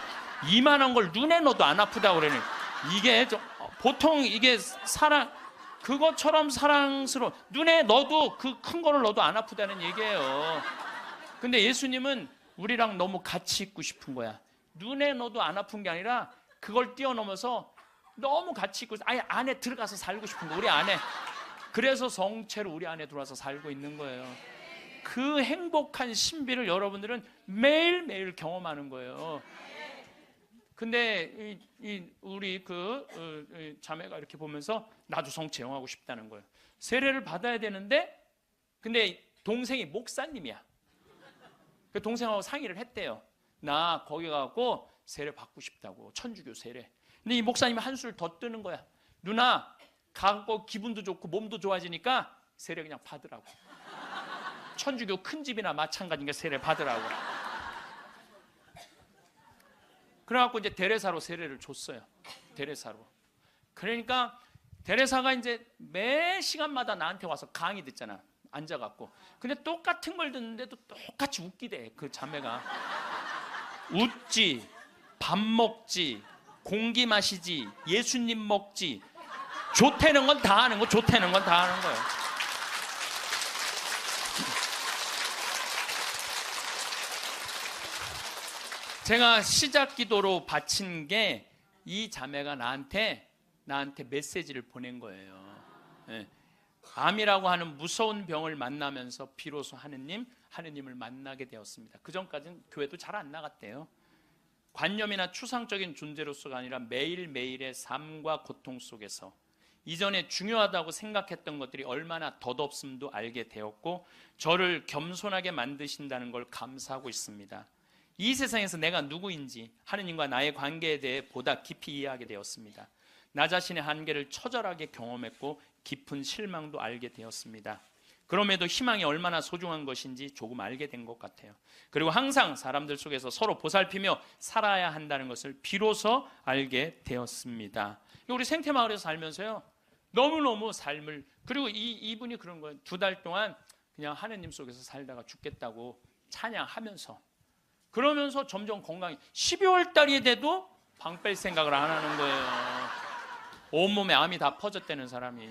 S2: 이만한 걸 눈에 넣어도 안 아프다 그러니 이게 보통 이게 그것처럼 사랑스러워. 눈에 넣어도 그 큰 거를 넣어도 안 아프다는 얘기예요. 근데 예수님은 우리랑 너무 같이 있고 싶은 거야. 눈에 넣어도 안 아픈 게 아니라 그걸 뛰어넘어서 너무 같이 있고 아예 안에 들어가서 살고 싶은 거. 우리 안에. 그래서 성체로 우리 안에 들어와서 살고 있는 거예요. 그 행복한 신비를 여러분들은 매일매일 경험하는 거예요. 근데 우리 자매가 이렇게 보면서 나도 성체 영하고 싶다는 거예요. 세례를 받아야 되는데 근데 동생이 목사님이야. 그 동생하고 상의를 했대요. 나 거기 가고 세례 받고 싶다고. 천주교 세례. 근데 이 목사님이 한술 더 뜨는 거야. 누나 가고 기분도 좋고 몸도 좋아지니까 세례 그냥 받으라고. 천주교 큰 집이나 마찬가지니까 세례 받으라고. 그래갖고 이제 데레사로 세례를 줬어요. 데레사로. 그러니까 데레사가 이제 매 시간마다 나한테 와서 강의 듣잖아. 앉아갖고. 근데 똑같은 걸 듣는데도 똑같이 웃기대. 그 자매가. 웃지, 밥 먹지, 공기 마시지, 예수님 먹지. 좋다는 건 다 하는 거, 좋다는 건 다 하는 거예요. 제가 시작 기도로 바친 게 이 자매가 나한테 메시지를 보낸 거예요. 네. 암이라고 하는 무서운 병을 만나면서 비로소 하느님을 만나게 되었습니다. 그 전까지는 교회도 잘 안 나갔대요. 관념이나 추상적인 존재로서가 아니라 매일매일의 삶과 고통 속에서 이전에 중요하다고 생각했던 것들이 얼마나 덧없음도 알게 되었고 저를 겸손하게 만드신다는 걸 감사하고 있습니다. 이 세상에서 내가 누구인지 하느님과 나의 관계에 대해 보다 깊이 이해하게 되었습니다. 나 자신의 한계를 처절하게 경험했고 깊은 실망도 알게 되었습니다. 그럼에도 희망이 얼마나 소중한 것인지 조금 알게 된 것 같아요. 그리고 항상 사람들 속에서 서로 보살피며 살아야 한다는 것을 비로소 알게 되었습니다. 우리 생태마을에서 살면서요, 너무너무 삶을, 그리고 이분이 그런 거예요. 2달 동안 그냥 하느님 속에서 살다가 죽겠다고 찬양하면서, 그러면서 점점 건강이, 12월 달이 돼도 방 뺄 생각을 안 하는 거예요. 온몸에 암이 다 퍼졌다는 사람이.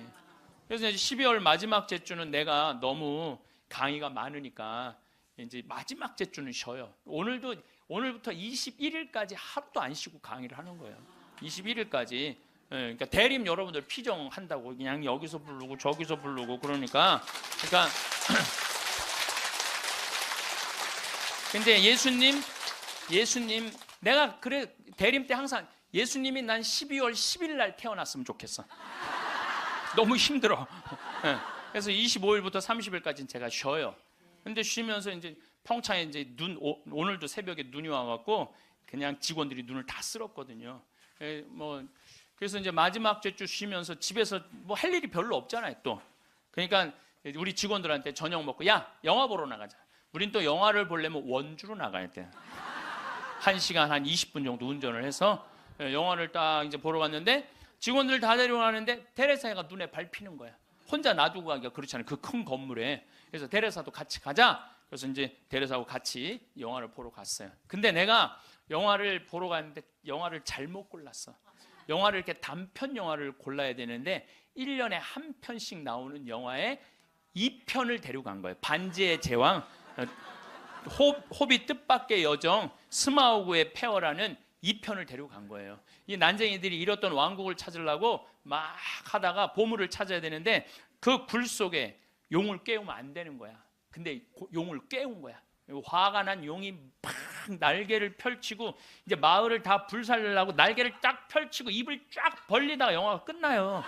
S2: 그래서 이제 12월 마지막 제주는 내가 너무 강의가 많으니까 이제 마지막 제주는 쉬어요. 오늘부터 21일까지 하루도 안 쉬고 강의를 하는 거예요. 21일까지. 그러니까 대림 여러분들 피정한다고 그냥 여기서 부르고 저기서 부르고 그러니까 근데 예수님 내가 그래 대림 때 항상 예수님이 난 12월 10일 날 태어났으면 좋겠어. 너무 힘들어. 예. 그래서 25일부터 30일까지는 제가 쉬어요. 근데 쉬면서 이제 평창에 이제 오늘도 새벽에 눈이 와갖고 그냥 직원들이 눈을 다 쓸었거든요. 그래서 이제 마지막 주 쉬면서 집에서 뭐 할 일이 별로 없잖아요, 또. 그러니까 우리 직원들한테 저녁 먹고, 야, 영화 보러 나가자. 우린 또 영화를 보려면 원주로 나가야 돼. 1시간 한 20분 정도 운전을 해서 영화를 딱 이제 보러 갔는데 직원들 다 데려가는데 테레사가 눈에 밟히는 거야. 혼자 놔두고 가기가 그렇잖아요. 그 큰 건물에. 그래서 테레사도 같이 가자. 그래서 이제 테레사하고 같이 영화를 보러 갔어요. 근데 내가 영화를 보러 갔는데 영화를 잘못 골랐어. 영화를 이렇게 단편 영화를 골라야 되는데 1년에 한 편씩 나오는 영화에 2편을 데려간 거예요. 반지의 제왕, 호빗 뜻밖의 여정, 스마우그의 폐허라는 2편을 데려간 거예요. 이 난쟁이들이 잃었던 왕국을 찾으려고 막 하다가 보물을 찾아야 되는데 그 굴 속에 용을 깨우면 안 되는 거야. 근데 용을 깨운 거야. 화가 난 용이 막 날개를 펼치고 이제 마을을 다 불살려고 날개를 쫙 펼치고 입을 쫙 벌리다가 영화가 끝나요.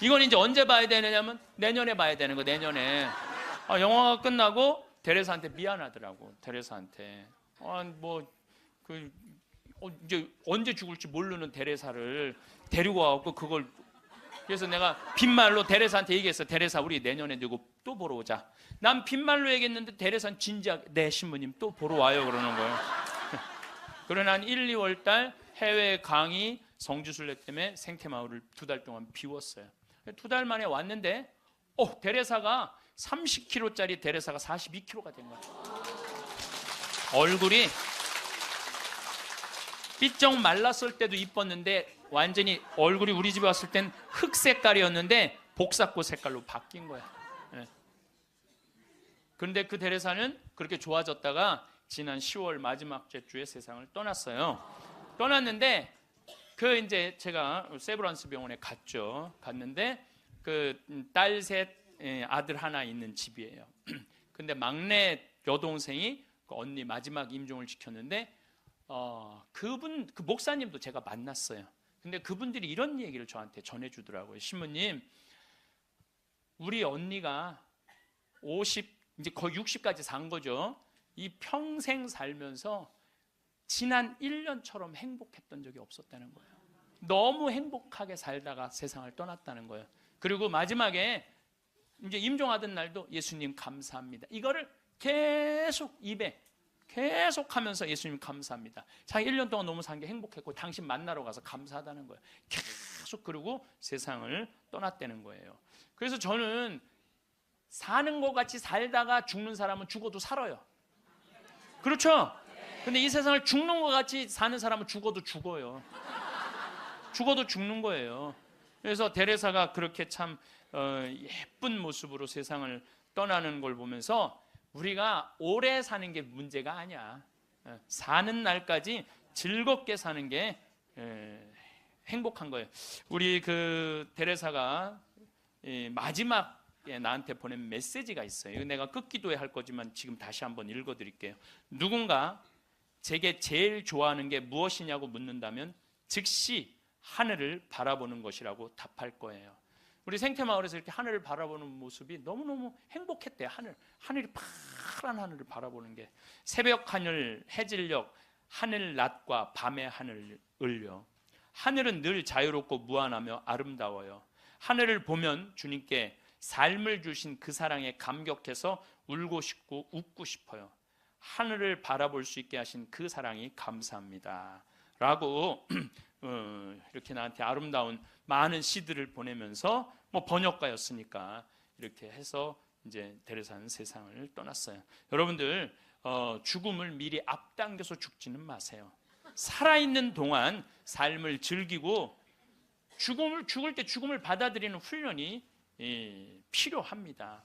S2: 이건 이제 언제 봐야 되느냐면 내년에 봐야 되는 거, 내년에. 영화가 끝나고 데레사한테 미안하더라고. 데레사한테 이제 언제 죽을지 모르는 데레사를 데리고 와갖고 그걸. 그래서 내가 빈말로 데레사한테 얘기했어. 데레사, 우리 내년에 누구 또 보러 오자. 난 빈말로 얘기했는데 데레사는 진지하게, 네 신부님 또 보러 와요 그러는 거예요. 그러나 한 1, 2월 달 해외 강의 성지순례 때문에 생태마을을 2달 동안 비웠어요. 2달 만에 왔는데 데레사가 30kg짜리 데레사가 42kg가 된 거야. 얼굴이 삐쩍 말랐을 때도 이뻤는데 완전히 얼굴이 우리 집에 왔을 땐 흑 색깔이었는데 복사꽃 색깔로 바뀐 거야. 네. 그런데 그 데레사는 그렇게 좋아졌다가 지난 10월 마지막 주에 세상을 떠났어요. 떠났는데 이제 제가 세브란스 병원에 갔는데 그 딸 셋, 아들 하나 있는 집이에요. 근데 막내 여동생이 그 언니 마지막 임종을 지켰는데 그 목사님도 제가 만났어요. 근데 그분들이 이런 얘기를 저한테 전해주더라고요. 신부님, 우리 언니가 50, 이제 거의 60까지 산 거죠. 이 평생 살면서 지난 1년처럼 행복했던 적이 없었다는 거예요. 너무 행복하게 살다가 세상을 떠났다는 거예요. 그리고 마지막에 이제 임종하던 날도 예수님 감사합니다. 이거를 계속 입에 계속 하면서 예수님 감사합니다. 자기 1년 동안 너무 산 게 행복했고 당신 만나러 가서 감사하다는 거예요. 계속 그러고 세상을 떠났다는 거예요. 그래서 저는 사는 것 같이 살다가 죽는 사람은 죽어도 살아요. 그렇죠? 근데 이 세상을 죽는 것 같이 사는 사람은 죽어도 죽어요. 죽어도 죽는 거예요. 그래서 데레사가 그렇게 참 예쁜 모습으로 세상을 떠나는 걸 보면서 우리가 오래 사는 게 문제가 아니야. 사는 날까지 즐겁게 사는 게 행복한 거예요. 우리 그 데레사가 마지막에 나한테 보낸 메시지가 있어요. 이거 내가 끝기도에 할 거지만 지금 다시 한번 읽어드릴게요. 누군가 제게 제일 좋아하는 게 무엇이냐고 묻는다면 즉시 하늘을 바라보는 것이라고 답할 거예요. 우리 생태마을에서 이렇게 하늘을 바라보는 모습이 너무너무 행복했대요. 하늘이 파란 하늘을 바라보는 게. 새벽 하늘, 해질녘, 하늘 낮과 밤의 하늘을요. 하늘은 늘 자유롭고 무한하며 아름다워요. 하늘을 보면 주님께 삶을 주신 그 사랑에 감격해서 울고 싶고 웃고 싶어요. 하늘을 바라볼 수 있게 하신 그 사랑이 감사합니다. 라고 이렇게 나한테 아름다운 많은 시들을 보내면서 번역가였으니까 이렇게 해서 이제 데레사는 세상을 떠났어요. 여러분들 죽음을 미리 앞당겨서 죽지는 마세요. 살아있는 동안 삶을 즐기고 죽을 때 죽음을 받아들이는 훈련이 필요합니다.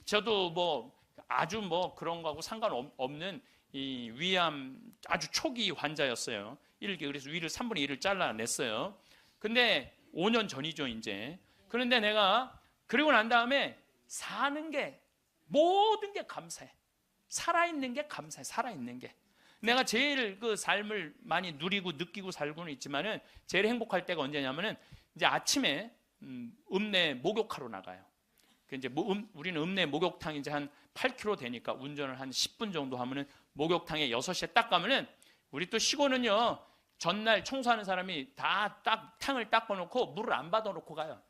S2: 저도 아주 그런 거하고 상관없는 이 위암 아주 초기 환자였어요. 그래서 위를 3분의 1을 잘라냈어요. 근데 5년 전이죠 이제. 그런데 내가 그러고 난 다음에 사는 게 모든 게 감사해. 살아있는 게 감사해. 살아있는 게. 내가 제일 그 삶을 많이 누리고 느끼고 살고는 있지만은 제일 행복할 때가 언제냐면은 이제 아침에 읍내 목욕하러 나가요. 그 이제 우리는 읍내 목욕탕 이제 한 8km 되니까 운전을 한 10분 정도 하면은 목욕탕에 6시에 딱 가면은 우리 또 시골은요 전날 청소하는 사람이 다 딱 탕을 닦아놓고 물을 안 받아놓고 가요.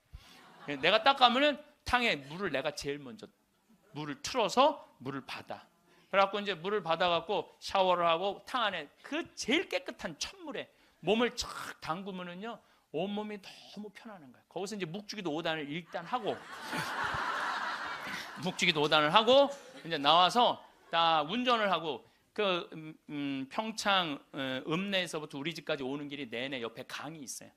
S2: 내가 딱 가면은 탕에 물을 내가 제일 먼저 물을 틀어서 물을 받아. 그래갖고 이제 물을 받아갖고 샤워를 하고 탕 안에 그 제일 깨끗한 찬물에 몸을 쫙 담그면은요 온몸이 너무 편안한 거예요. 거기서 이제 묵주기도 5단을 일단 하고 묵주기도 5단을 하고 이제 나와서 딱 운전을 하고 그 평창 읍내에서부터 우리 집까지 오는 길이 내내 옆에 강이 있어요.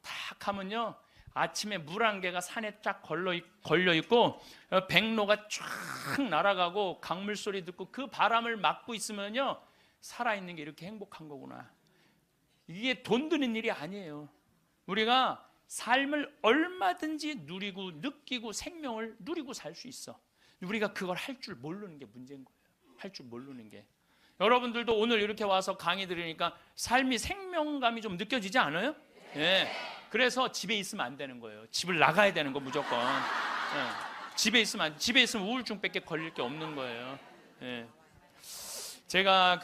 S2: 딱 하면요 아침에 물 한 개가 산에 쫙 걸려 있고 백로가 쫙 날아가고 강물 소리 듣고 그 바람을 맞고 있으면요 살아있는 게 이렇게 행복한 거구나. 이게 돈 드는 일이 아니에요. 우리가 삶을 얼마든지 누리고 느끼고 생명을 누리고 살 수 있어. 우리가 그걸 할 줄 모르는 게 문제인 거예요. 할 줄 모르는 게. 여러분들도 오늘 이렇게 와서 강의 들으니까 삶이 생명감이 좀 느껴지지 않아요? 네. 그래서 집에 있으면 안 되는 거예요. 집을 나가야 되는 거 무조건. 네. 집에 있으면 우울증밖에 걸릴 게 없는 거예요. 네. 제가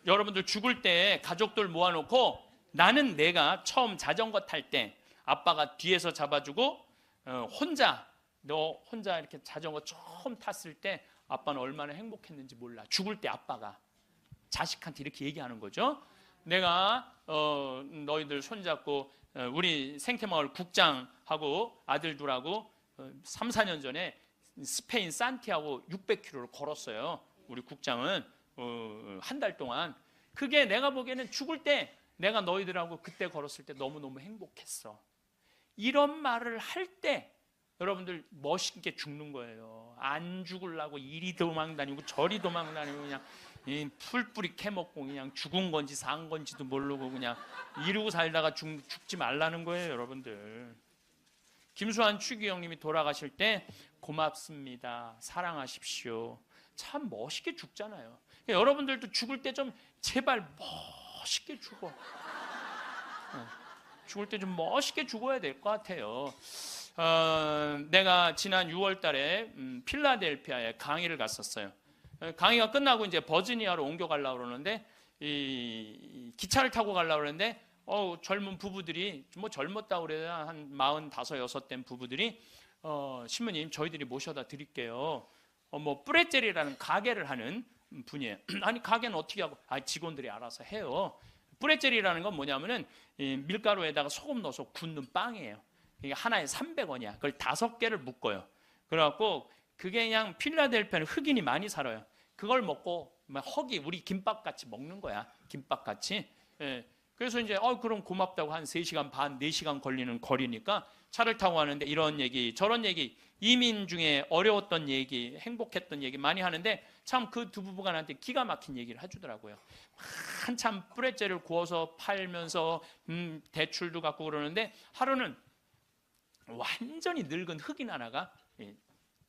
S2: 여러분들 죽을 때 가족들 모아놓고 나는 내가 처음 자전거 탈 때 아빠가 뒤에서 잡아주고 너 혼자 이렇게 자전거 처음 탔을 때 아빠는 얼마나 행복했는지 몰라. 죽을 때 아빠가 자식한테 이렇게 얘기하는 거죠. 내가 너희들 손잡고 우리 생태마을 국장하고 아들 둘하고 3, 4년 전에 스페인 산티아고 600km를 걸었어요. 우리 국장은 한 달 동안. 그게 내가 보기에는 죽을 때 내가 너희들하고 그때 걸었을 때 너무너무 행복했어. 이런 말을 할 때 여러분들 멋있게 죽는 거예요. 안 죽으려고 이리 도망다니고 저리 도망다니고 그냥 풀뿌리 캐먹고 그냥 죽은 건지 산 건지도 모르고 그냥 이러고 살다가 죽지 말라는 거예요, 여러분들. 김수환 추기경님이 돌아가실 때 고맙습니다. 사랑하십시오. 참 멋있게 죽잖아요. 여러분들도 죽을 때 좀 제발 멋있게 죽어. 죽을 때 좀 멋있게 죽어야 될 것 같아요. 내가 지난 6월 달에 필라델피아에 강의를 갔었어요. 강의가 끝나고 이제 버지니아로 옮겨가려고 그러는데 이 기차를 타고 가려고 그러는데 젊은 부부들이 뭐 젊었다고 그래야 한 45, 6 된 부부들이 신부님 저희들이 모셔다 드릴게요. 뭐 뿌레젤이라는 가게를 하는 분이에요. 아니 가게는 어떻게 하고? 직원들이 알아서 해요. 뿌레젤이라는 건 뭐냐면은 밀가루에다가 소금 넣어서 굽는 빵이에요. 이게 하나에 300원이야. 그걸 5개를 묶어요. 그래갖고 그게 그냥 필라델피아는 흑인이 많이 살아요. 그걸 먹고 허기 우리 김밥 같이 먹는 거야. 김밥 같이. 예. 그래서 이제 그럼 고맙다고 한 3시간 반, 4시간 걸리는 거리니까 차를 타고 가는데 이런 얘기, 저런 얘기, 이민 중에 어려웠던 얘기, 행복했던 얘기 많이 하는데 참 그 두 부부가 나한테 기가 막힌 얘기를 해주더라고요. 한참 뿌레젤을 구워서 팔면서 대출도 갖고 그러는데 하루는 완전히 늙은 흑인 하나가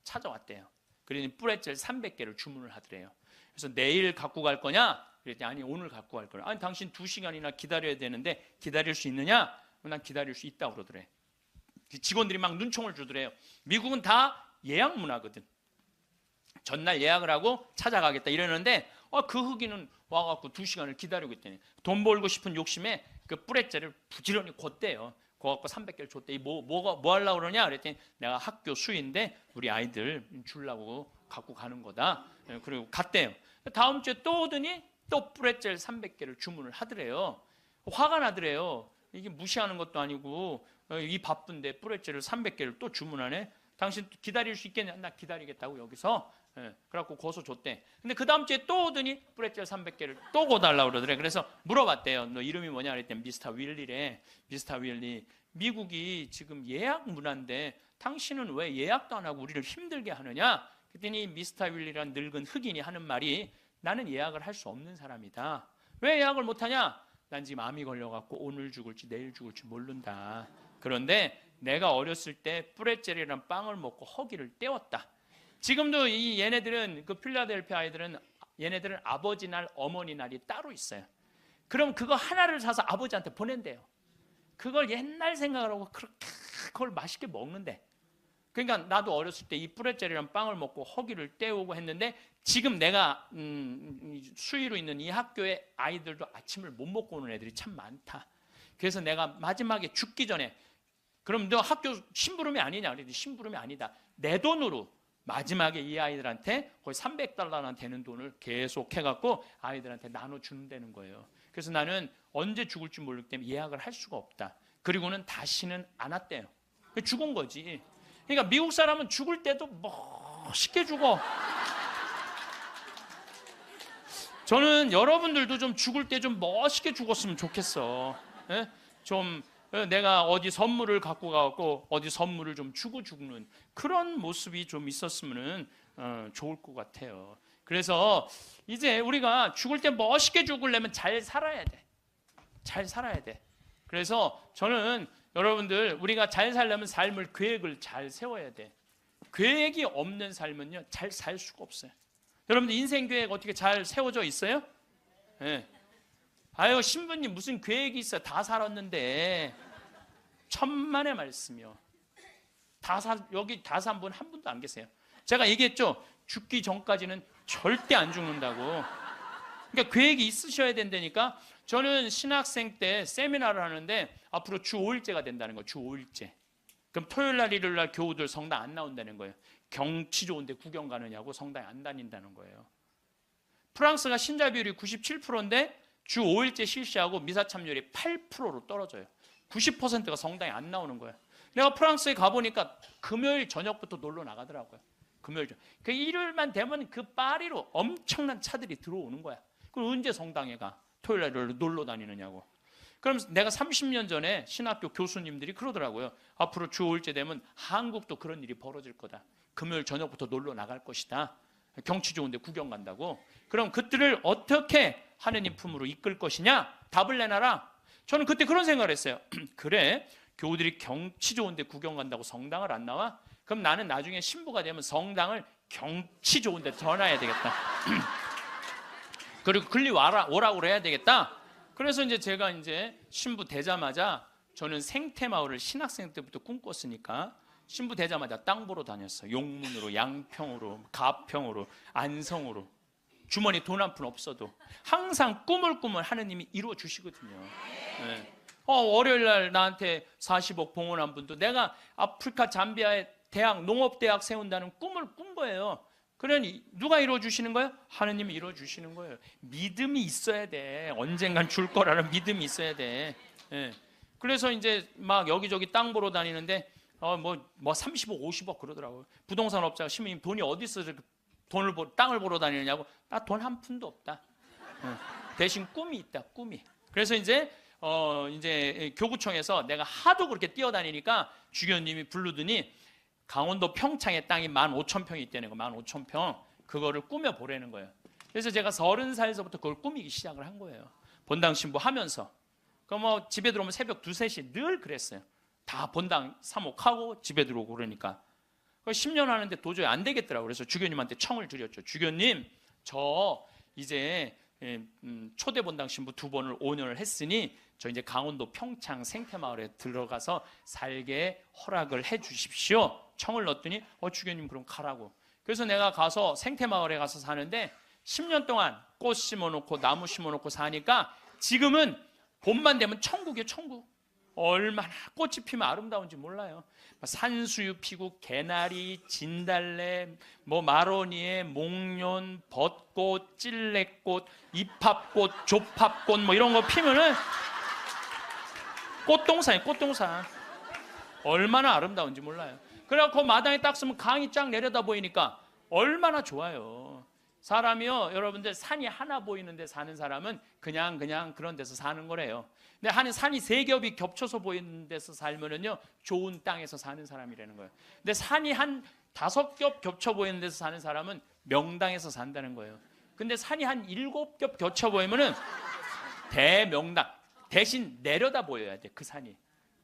S2: 찾아왔대요. 그러니 뿌레젤 300개를 주문을 하더래요. 그래서 내일 갖고 갈 거냐? 그랬더니 아니 오늘 갖고 갈 거야. 아니 당신 2시간이나 기다려야 되는데 기다릴 수 있느냐? 난 기다릴 수 있다고 그러더래. 직원들이 막 눈총을 주더래요. 미국은 다 예약 문화거든. 전날 예약을 하고 찾아가겠다 이러는데 그 흑인은 와갖고 2시간을 기다리고 있더니 돈 벌고 싶은 욕심에 그 뿌레젤을 부지런히 걷대요. 그거 갖고 300개를 줬대. 뭐 하려고 그러냐? 그랬더니 내가 학교 수인데 우리 아이들 주려고 갖고 가는 거다. 그리고 갔대요. 다음 주에 또 오더니 또 뿌레젤 300개를 주문을 하더래요. 화가 나더래요. 이게 무시하는 것도 아니고 이 바쁜데 뿌레젤을 300개를 또 주문하네. 당신 기다릴 수 있겠냐? 나 기다리겠다고 여기서. 그래갖고 고소 줬대. 근데 그 다음 주에 또 오더니 뿌레젤 300개를 또 고달라고 그러더래. 그래서 물어봤대요. 너 이름이 뭐냐? 그랬더니 미스터 윌리래. 미스터 윌리. 미국이 지금 예약 문화인데 당신은 왜 예약도 안 하고 우리를 힘들게 하느냐? 그랬더니 미스터 윌리라는 늙은 흑인이 하는 말이 나는 예약을 할 수 없는 사람이다. 왜 예약을 못하냐? 난 지금 암이 걸려갖고 오늘 죽을지 내일 죽을지 모른다. 그런데 내가 어렸을 때 뿌레젤이라는 빵을 먹고 허기를 때웠다. 지금도 이 얘네들은 그 필라델피아 아이들은 얘네들은 아버지 날, 어머니 날이 따로 있어요. 그럼 그거 하나를 사서 아버지한테 보낸대요. 그걸 옛날 생각을 하고 그렇게 그걸 맛있게 먹는데. 그러니까 나도 어렸을 때 이 뿌레젤이랑 빵을 먹고 허기를 때우고 했는데 지금 내가 수의로 있는 이 학교에 아이들도 아침을 못 먹고 오는 애들이 참 많다. 그래서 내가 마지막에 죽기 전에 그럼 너 학교 심부름이 아니냐? 그랬더니 심부름이 아니다. 내 돈으로 마지막에 이 아이들한테 거의 300달러나 되는 돈을 계속 해갖고 아이들한테 나눠주는다는 거예요. 그래서 나는 언제 죽을지 모르기 때문에 예약을 할 수가 없다. 그리고는 다시는 안 왔대요. 죽은 거지. 그러니까 미국 사람은 죽을 때도 멋있게 죽어. 저는 여러분들도 좀 죽을 때 좀 멋있게 죽었으면 좋겠어. 예? 좀 내가 어디 선물을 갖고 가고 어디 선물을 좀 주고 죽는 그런 모습이 좀 있었으면 좋을 것 같아요. 그래서 이제 우리가 죽을 때 멋있게 죽으려면 잘 살아야 돼. 잘 살아야 돼. 그래서 저는 여러분들 우리가 잘 살려면 삶을 계획을 잘 세워야 돼. 계획이 없는 삶은요 잘 살 수가 없어요. 여러분들 인생 계획 어떻게 잘 세워져 있어요? 네. 아유 신부님 무슨 계획이 있어? 다 살았는데. 천만의 말씀이요. 여기 다 산 분 한 분도 안 계세요. 제가 얘기했죠. 죽기 전까지는 절대 안 죽는다고. 그러니까 계획이 있으셔야 된다니까. 저는 신학생 때 세미나를 하는데 앞으로 주 5일제가 된다는 거예요. 주 5일제. 그럼 토요일 날 일요일 날 교우들 성당 안 나온다는 거예요. 경치 좋은데 구경 가느냐고 성당에 안 다닌다는 거예요. 프랑스가 신자 비율이 97%인데 주 5일제 실시하고 미사 참여율이 8%로 떨어져요. 90%가 성당에 안 나오는 거예요. 내가 프랑스에 가보니까 금요일 저녁부터 놀러 나가더라고요. 금요일 저녁. 그 일요일만 되면 그 파리로 엄청난 차들이 들어오는 거야. 그럼 언제 성당에 가? 토요일 날 놀러 다니느냐고. 그럼 내가 30년 전에 신학교 교수님들이 그러더라고요. 앞으로 주 5일째 되면 한국도 그런 일이 벌어질 거다. 금요일 저녁부터 놀러 나갈 것이다. 경치 좋은데 구경 간다고. 그럼 그들을 어떻게 하느님 품으로 이끌 것이냐? 답을 내놔라. 저는 그때 그런 생각을 했어요. 그래, 교우들이 경치 좋은데 구경 간다고 성당을 안 나와? 그럼 나는 나중에 신부가 되면 성당을 경치 좋은데 전화해야 되겠다. 그리고 글리 오라고 그래야 되겠다. 그래서 이제 제가 이제 신부 되자마자 저는 생태마을을 신학생 때부터 꿈꿨으니까 신부 되자마자 땅 보러 다녔어요. 용문으로, 양평으로, 가평으로, 안성으로. 주머니 돈 한 푼 없어도 항상 꿈을 꾸면 하느님이 이루어 주시거든요. 네. 월요일 날 나한테 40억 봉헌한 분도 내가 아프리카 잠비아에 대학, 농업대학 세운다는 꿈을 꾼 거예요. 그러니 누가 이루어 주시는 거예요? 하느님이 이루어 주시는 거예요. 믿음이 있어야 돼. 언젠간 줄 거라는 믿음이 있어야 돼. 네. 그래서 이제 막 여기저기 땅 보러 다니는데 뭐 30억, 50억 그러더라고요. 부동산 업자가 신부님 돈이 어디 있어 땅을 보러 다니느냐고. 나 돈 한 푼도 없다. 대신 꿈이 있다. 꿈이. 그래서 이제 교구청에서 내가 하도 그렇게 뛰어다니니까 주교님이 부르더니 강원도 평창에 땅이 15,000평이 있다는 거. 15,000평. 그거를 꾸며 보라는 거예요. 그래서 제가 30살에서부터 그걸 꾸미기 시작을 한 거예요. 본당 신부 하면서. 그럼 집에 들어오면 새벽 2, 3시 늘 그랬어요. 다 본당 사목하고 집에 들어오고 그러니까. 10년 하는데 도저히 안 되겠더라고요. 그래서 주교님한테 청을 드렸죠. 주교님, 저 이제 초대 본당 신부 2번을 5년을 했으니 저 이제 강원도 평창 생태마을에 들어가서 살게 허락을 해 주십시오. 청을 넣었더니 주교님 그럼 가라고. 그래서 내가 가서 생태마을에 가서 사는데 10년 동안 꽃 심어놓고 나무 심어놓고 사니까 지금은 봄만 되면 천국이에요. 천국. 얼마나 꽃이 피면 아름다운지 몰라요. 산수유 피고 개나리, 진달래, 마로니에, 목련, 벚꽃, 찔레꽃, 이팝꽃, 조팝꽃 이런 거 피면은 꽃동산이에요. 꽃동산. 얼마나 아름다운지 몰라요. 그래갖고 마당에 딱 서면 강이 쫙 내려다 보이니까 얼마나 좋아요. 사람이요, 여러분들 산이 하나 보이는 데 사는 사람은 그냥 그런 데서 사는 거래요. 근데 산이 3겹이 겹쳐서 보이는 데서 살면은요 좋은 땅에서 사는 사람이라는 거예요. 근데 산이 한 5겹 겹쳐 보이는 데서 사는 사람은 명당에서 산다는 거예요. 근데 산이 한 7겹 겹쳐 보이면은 대명당. 대신 내려다 보여야 돼. 그 산이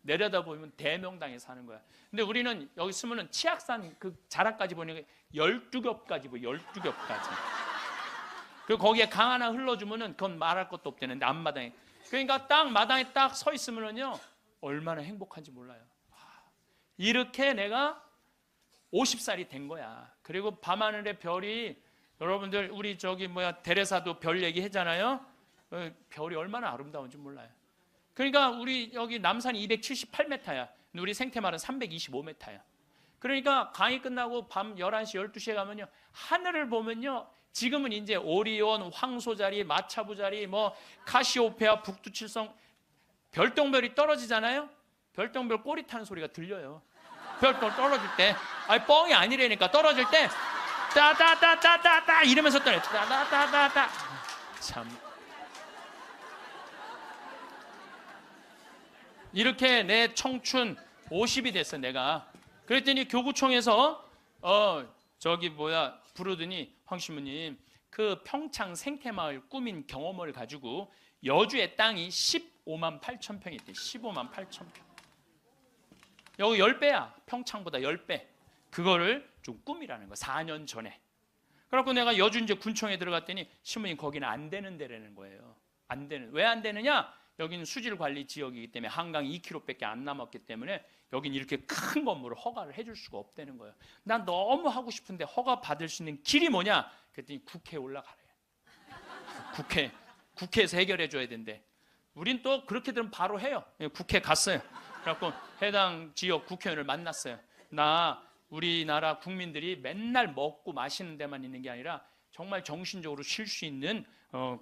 S2: 내려다보면 대명당에 사는 거야. 근데 우리는 여기 쓰면은 치악산 그 자락까지 보니까 12겹까지 보여. 12겹까지. 그리고 거기에 강 하나 흘러주면은 그건 말할 것도 없대는데 앞마당에. 그러니까 딱 마당에 딱 서 있으면은요 얼마나 행복한지 몰라요. 이렇게 내가 50살이 된 거야. 그리고 밤하늘의 별이, 여러분들 우리 대레사도 별 얘기 했잖아요. 별이 얼마나 아름다운지 몰라요. 그러니까 우리 여기 남산이 278m야. 우리 생태마을은 325m야. 그러니까 강의 끝나고 밤 11시, 12시에 가면요 하늘을 보면요 지금은 이제 오리온, 황소자리, 마차부자리, 카시오페아, 북두칠성, 별똥별이 떨어지잖아요. 별똥별 꼬리 타는 소리가 들려요. 별똥별 떨어질 때, 아니 뻥이 아니라니까. 떨어질 때 따따따따따따 이러면서 떨어져. 따따따따따. 참. 이렇게 내 청춘 50이 됐어 내가. 그랬더니 교구청에서 부르더니 황 신부님 그 평창 생태마을 꾸민 경험을 가지고 여주의 땅이 15만 8천 평이 있대. 15만 8천 평. 여기 10배야. 평창보다 10배. 그거를 좀 꾸미라는 거. 4년 전에. 그래갖고 내가 여주 이제 군청에 들어갔더니 신부님 거기는 안 되는 데라는 거예요. 안 되는. 왜 안 되느냐? 여기는 수질관리 지역이기 때문에 한강 2km밖에 안 남았기 때문에 여긴 이렇게 큰 건물을 허가를 해줄 수가 없다는 거예요. 난 너무 하고 싶은데 허가 받을 수 있는 길이 뭐냐? 그랬더니 국회에 올라가래. 국회에서 해결해 줘야 된대. 우린 또 그렇게 되면 바로 해요. 국회 갔어요. 그래갖고 해당 지역 국회의원을 만났어요. 나 우리나라 국민들이 맨날 먹고 마시는 데만 있는 게 아니라 정말 정신적으로 쉴 수 있는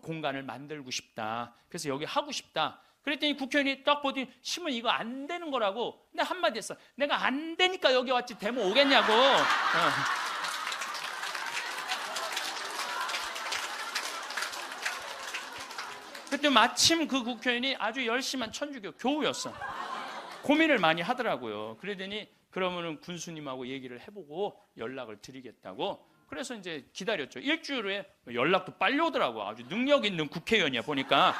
S2: 공간을 만들고 싶다. 그래서 여기 하고 싶다. 그랬더니 국회의원이 딱 보더니 신문 이거 안 되는 거라고. 근데 한마디 했어. 내가 안 되니까 여기 왔지 되면 오겠냐고. 그때 마침 그 국회의원이 아주 열심한 천주교 교우였어. 고민을 많이 하더라고요. 그러더니 그러면은 군수님하고 얘기를 해보고 연락을 드리겠다고. 그래서 이제 기다렸죠. 일주일 후에 연락도 빨리 오더라고. 아주 능력 있는 국회의원이야 보니까.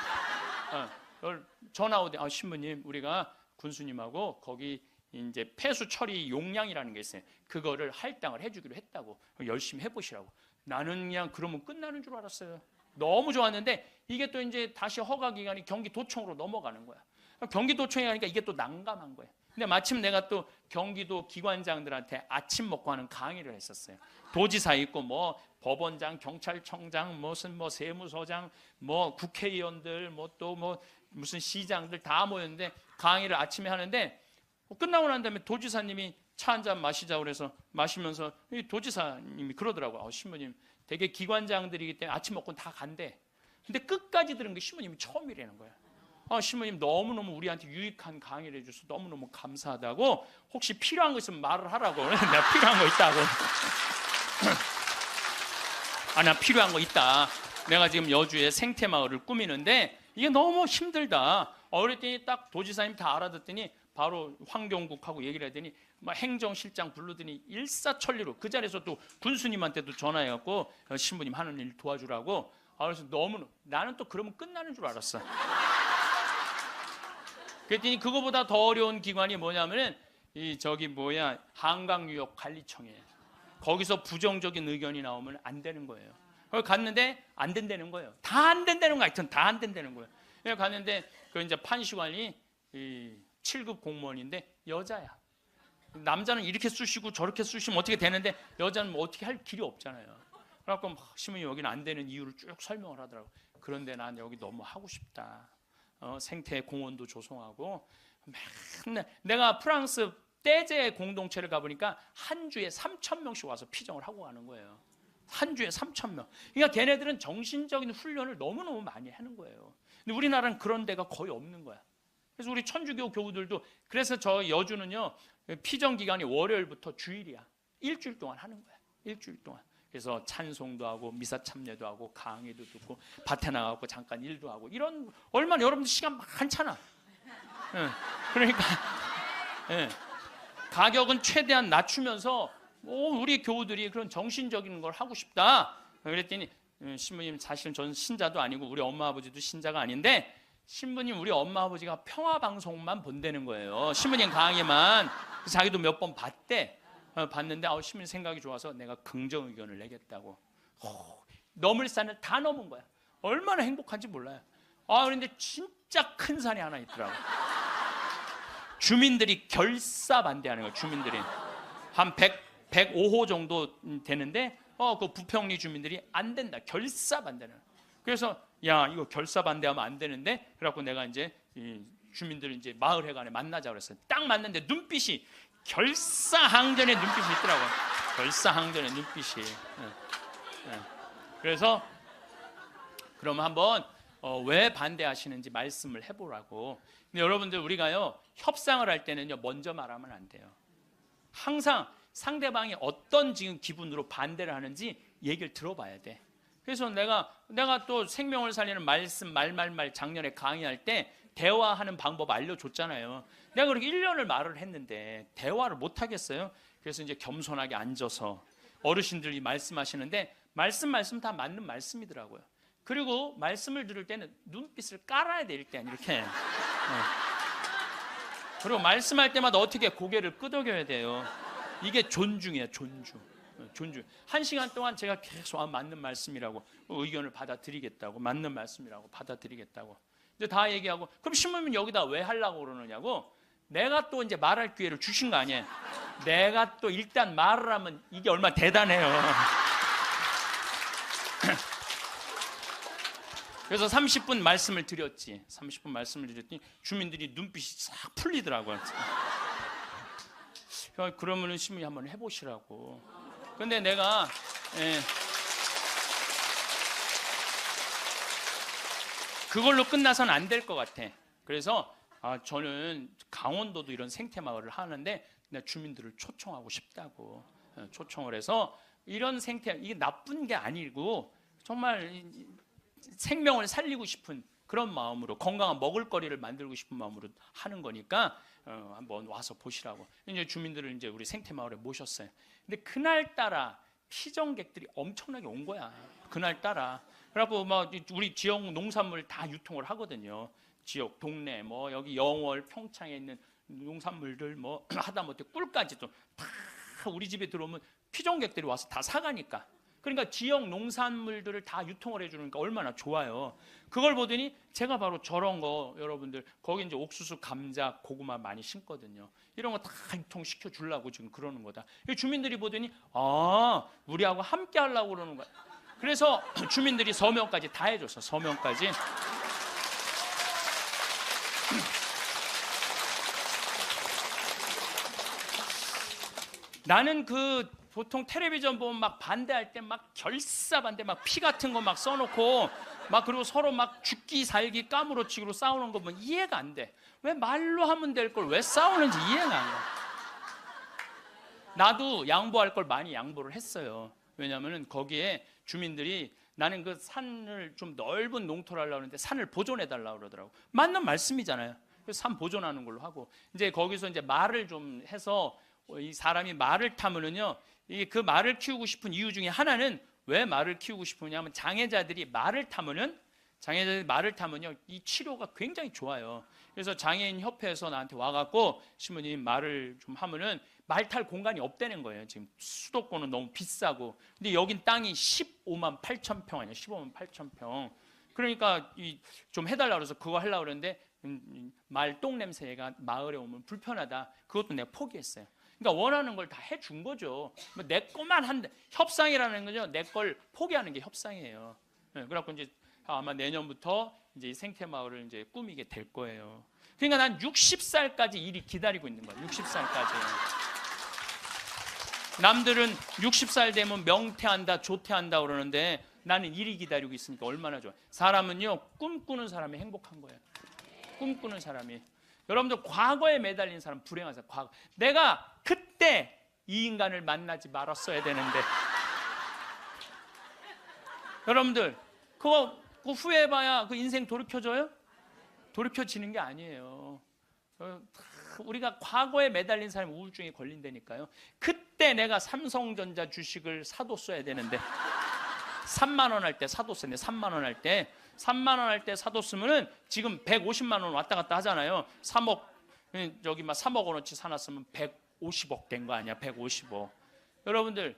S2: 전화 오더니 신부님 우리가 군수님하고 거기 이제 폐수 처리 용량이라는 게 있어요. 그거를 할당을 해주기로 했다고. 열심히 해보시라고. 나는 그냥 그러면 끝나는 줄 알았어요. 너무 좋았는데 이게 또 이제 다시 허가 기간이 경기도청으로 넘어가는 거야. 경기도청에 가니까 이게 또 난감한 거야. 근데 마침 내가 또 경기도 기관장들한테 아침 먹고 하는 강의를 했었어요. 도지사 있고 법원장, 경찰청장, 무슨 세무서장, 국회의원들, 무슨 시장들 다 모였는데 강의를 아침에 하는데 끝나고 난 다음에 도지사님이 차 한 잔 마시자고 그래서 마시면서 이 도지사님이 그러더라고요. 신부님 되게 기관장들이기 때문에 아침 먹고 다 간대. 근데 끝까지 들은 게 신부님이 처음이라는 거야. 신부님 너무너무 우리한테 유익한 강의를 해줘서 너무너무 감사하다고. 혹시 필요한 거 있으면 말을 하라고. 내가 필요한 거 있다고. 나 필요한 거 있다. 내가 지금 여주에 생태마을을 꾸미는데 이게 너무 힘들다. 그랬더니 딱 도지사님 다 알아듣더니 바로 환경국하고 얘기를 하더니 행정실장 부르더니 일사천리로 그 자리에서 또 군수님한테도 전화해갖고 신부님 하는 일 도와주라고. 그래서 너무 나는 또 그러면 끝나는 줄 알았어. 그랬더니 그거보다 더 어려운 기관이 뭐냐면은 한강유역관리청이에요. 거기서 부정적인 의견이 나오면 안 되는 거예요. 거기 갔는데 안 된다는 거예요. 다 안 된다는 거 하여튼 다 안 된다는 거예요. 그래서 갔는데 그 이제 판시관이 7급 공무원인데 여자야. 남자는 이렇게 쑤시고 저렇게 쑤시면 어떻게 되는데 여자는 어떻게 할 길이 없잖아요. 그래갖고 신부님 여기는 안 되는 이유를 쭉 설명을 하더라고. 그런데 난 여기 너무 하고 싶다. 생태 공원도 조성하고 맨날 내가 프랑스 떼제 공동체를 가보니까 한 주에 3,000명씩 와서 피정을 하고 가는 거예요. 한 주에 3,000명. 그러니까 걔네들은 정신적인 훈련을 너무너무 많이 하는 거예요. 근데 우리나라는 그런 데가 거의 없는 거야. 그래서 우리 천주교 교우들도 그래서 저 여주는요 피정 기간이 월요일부터 주일이야. 일주일 동안 하는 거야. 일주일 동안. 그래서 찬송도 하고 미사 참례도 하고 강의도 듣고 밭에 나가고 잠깐 일도 하고 이런 얼마나 여러분들 시간 많잖아. 그러니까 가격은 최대한 낮추면서 우리 교우들이 그런 정신적인 걸 하고 싶다. 그랬더니 신부님 사실은 저는 신자도 아니고 우리 엄마 아버지도 신자가 아닌데 신부님 우리 엄마 아버지가 평화 방송만 본다는 거예요. 신부님 강의만. 자기도 몇 번 봤대. 봤는데 신부님 생각이 좋아서 내가 긍정 의견을 내겠다고. 넘을 산을 다 넘은 거야. 얼마나 행복한지 몰라요. 그런데 진짜 큰 산이 하나 있더라고. 주민들이 결사 반대하는 거예요. 주민들이 한 105호 정도 되는데 그 부평리 주민들이 안 된다. 결사 반대는. 그래서 야 이거 결사 반대하면 안 되는데 그래갖고 내가 이제 주민들 이제 마을회관에 만나자 그랬어요. 딱 만났는데 눈빛이 결사항전의 눈빛이 있더라고요. 결사항전의 눈빛이. 그래서 그러면 한번 왜 반대하시는지 말씀을 해보라고. 근데 여러분들 우리가요 협상을 할 때는요 먼저 말하면 안 돼요. 항상 상대방이 어떤 지금 기분으로 반대를 하는지 얘기를 들어봐야 돼. 그래서 내가 또 생명을 살리는 말씀 말 작년에 강의할 때 대화하는 방법 알려줬잖아요. 내가 그렇게 1년을 말을 했는데 대화를 못 하겠어요. 그래서 이제 겸손하게 앉아서 어르신들이 말씀하시는데 말씀 다 맞는 말씀이더라고요. 그리고 말씀을 들을 때는 눈빛을 깔아야 돼. 일단 이렇게. 그리고 말씀할 때마다 어떻게 고개를 끄덕여야 돼요. 이게 존중이에요. 존중. 1시간 동안 제가 계속 맞는 말씀이라고 의견을 받아들이겠다고, 맞는 말씀이라고 받아들이겠다고 이제 다 얘기하고, 그럼 신부님 여기다 왜 하려고 그러느냐고. 내가 또 이제 말할 기회를 주신 거 아니에요. 내가 또 일단 말을 하면 이게 얼마나 대단해요. 그래서 30분 말씀을 드렸지. 30분 말씀을 드렸더니 주민들이 눈빛이 싹 풀리더라고요. 그러면은 신부님 한번 해보시라고. 근데 내가 그걸로 끝나서는 안 될 것 같아. 그래서 저는 강원도도 이런 생태마을을 하는데 주민들을 초청하고 싶다고 초청을 해서 이런 생태, 이게 나쁜 게 아니고 정말 생명을 살리고 싶은 그런 마음으로, 건강한 먹을거리를 만들고 싶은 마음으로 하는 거니까 한번 와서 보시라고. 이제 주민들을 이제 우리 생태마을에 모셨어요. 근데 그날따라 피정객들이 엄청나게 온 거야. 그날따라. 그래갖고 막 우리 지역 농산물 다 유통을 하거든요. 지역 동네 뭐 여기 영월 평창에 있는 농산물들 뭐 하다못해 꿀까지도 다 우리 집에 들어오면 피정객들이 와서 다 사가니까. 그러니까 지역 농산물들을 다 유통을 해주니까 얼마나 좋아요. 그걸 보더니 제가 바로 저런 거, 여러분들 거기 이제 옥수수, 감자, 고구마 많이 심거든요. 이런 거 다 유통시켜 주려고 지금 그러는 거다. 주민들이 보더니 우리하고 함께 하려고 그러는 거야. 그래서 주민들이 서명까지 다 해줬어. 서명까지. 나는 보통 텔레비전 보면 막 반대할 때 막 결사 반대, 막 피 같은 거 막 써놓고 막 그리고 서로 막 죽기 살기 까무러치기로 싸우는 거 보면 이해가 안 돼. 왜 말로 하면 될 걸 왜 싸우는지 이해가 안 가. 나도 양보할 걸 많이 양보를 했어요. 왜냐하면 거기에 주민들이 나는 그 산을 좀 넓은 농토를 하려고 하는데 산을 보존해 달라고 그러더라고. 맞는 말씀이잖아요. 그래서 산 보존하는 걸로 하고 이제 거기서 이제 말을 좀 해서 이 사람이 말을 타면은요, 그 말을 키우고 싶은 이유 중에 하나는 왜 말을 키우고 싶으냐면 장애자들이 말을 타면요 이 치료가 굉장히 좋아요. 그래서 장애인 협회에서 나한테 와갖고 신부님 말을 좀 하면은 말 탈 공간이 없다는 거예요. 지금 수도권은 너무 비싸고, 근데 여긴 땅이 15만 8천 평 아니에요. 15만 8천 평. 그러니까 좀 해달라고 그래서 그거 하려고 그러는데 말 똥 냄새가 마을에 오면 불편하다. 그것도 내가 포기했어요. 그러니까 원하는 걸 다 해준 거죠. 내 것만 한데, 협상이라는 거죠. 내 걸 포기하는 게 협상이에요. 그래갖고 이제 아마 내년부터 이제 생태마을을 이제 꾸미게 될 거예요. 그러니까 난 60살까지 일이 기다리고 있는 거예요. 60살까지. 남들은 60살 되면 명퇴한다, 조퇴한다 그러는데 나는 일이 기다리고 있으니까 얼마나 좋아. 사람은요, 꿈꾸는 사람이 행복한 거예요. 꿈꾸는 사람이. 여러분들 과거에 매달린 사람 불행하세요. 과거. 내가 그때 이 인간을 만나지 말았어야 되는데. 여러분들 그거 후회해봐야 그 인생 돌이켜져요? 돌이켜지는 게 아니에요. 우리가 과거에 매달린 사람이 우울증에 걸린다니까요. 그때 내가 삼성전자 주식을 사뒀어야 되는데 3만 원 할 때 사뒀어야 되는데 3만 원 할 때 3만 원 할 때 사뒀으면은 지금 150만 원 왔다 갔다 하잖아요. 3억, 저기 막 3억 원어치 사놨으면 150억 된 거 아니야, 150억. 여러분들,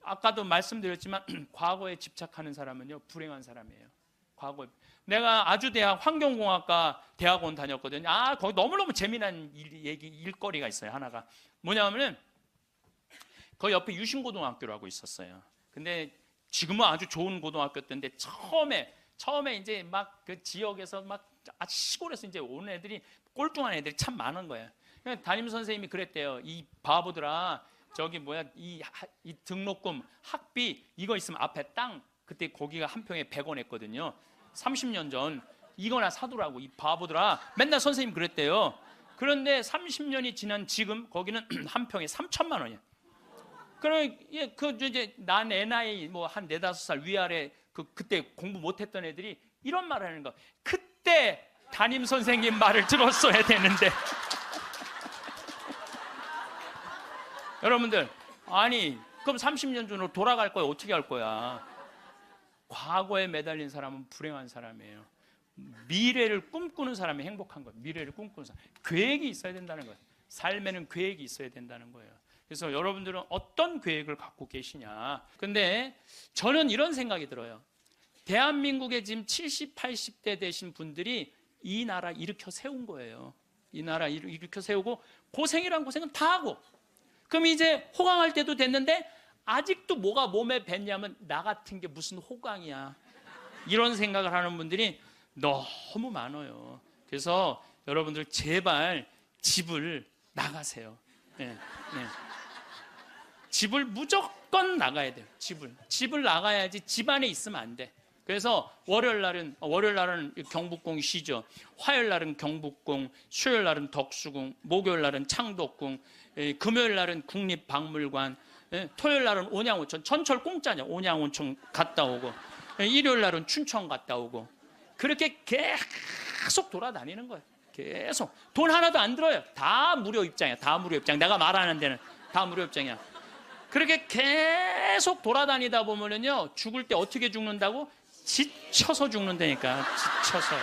S2: 아까도 말씀드렸지만 과거에 집착하는 사람은요, 불행한 사람이에요. 과거에. 내가 아주대학 환경공학과 대학원 다녔거든요. 거기 너무너무 재미난 일거리가 있어요. 하나가. 뭐냐면은, 그 옆에 유신고등학교라고 있었어요. 근데 지금은 아주 좋은 고등학교 때인데 처음에 이제 막 그 지역에서 막 아주 시골에서 이제 온 애들이 꼴뚱한 애들이 참 많은 거예요. 담임 선생님이 그랬대요. 이 바보들아, 저기 뭐야, 이 등록금, 학비 이거 있으면 앞에 땅, 그때 고기가 한 평에 100원 했거든요. 30년 전 이거나 사두라고, 이 바보들아. 맨날 선생님 그랬대요. 그런데 30년이 지난 지금 거기는 한 평에 3천만 원이야. 그럼 이제 난 애 나이 뭐 한 4-5살 위아래 그때 공부 못했던 애들이 이런 말을 하는 거. 그때 담임 선생님 말을 들었어야 되는데. 여러분들, 아니 그럼 30년 전으로 돌아갈 거야? 어떻게 할 거야? 과거에 매달린 사람은 불행한 사람이에요. 미래를 꿈꾸는 사람이 행복한 거예요. 미래를 꿈꾸는 사람. 계획이 있어야 된다는 거예요. 삶에는 계획이 있어야 된다는 거예요. 그래서 여러분들은 어떤 계획을 갖고 계시냐. 근데 저는 이런 생각이 들어요. 대한민국에 지금 70, 80대 되신 분들이 이 나라 일으켜 세운 거예요. 이 나라 일으켜 세우고 고생이란 고생은 다 하고, 그럼 이제 호강할 때도 됐는데 아직도 뭐가 몸에 뱄냐면 나 같은 게 무슨 호강이야. 이런 생각을 하는 분들이 너무 많아요. 그래서 여러분들 제발 집을 나가세요. 네. 집을 무조건 나가야 돼요. 집을 나가야지 집 안에 있으면 안 돼. 그래서 월요일 날은 경복궁이 쉬죠. 화요일 날은 경복궁, 수요일 날은 덕수궁, 목요일 날은 창덕궁, 금요일 날은 국립박물관, 토요일 날은 온양온천. 전철 공짜냐. 온양온천 갔다 오고, 일요일 날은 춘천 갔다 오고. 그렇게 계속 돌아다니는 거예요. 계속. 돈 하나도 안 들어요. 다 무료 입장이야. 다 무료 입장. 내가 말하는 데는 다 무료 입장이야. 그렇게 계속 돌아다니다 보면은요, 죽을 때 어떻게 죽는다고? 지쳐서 죽는다니까. 지쳐서.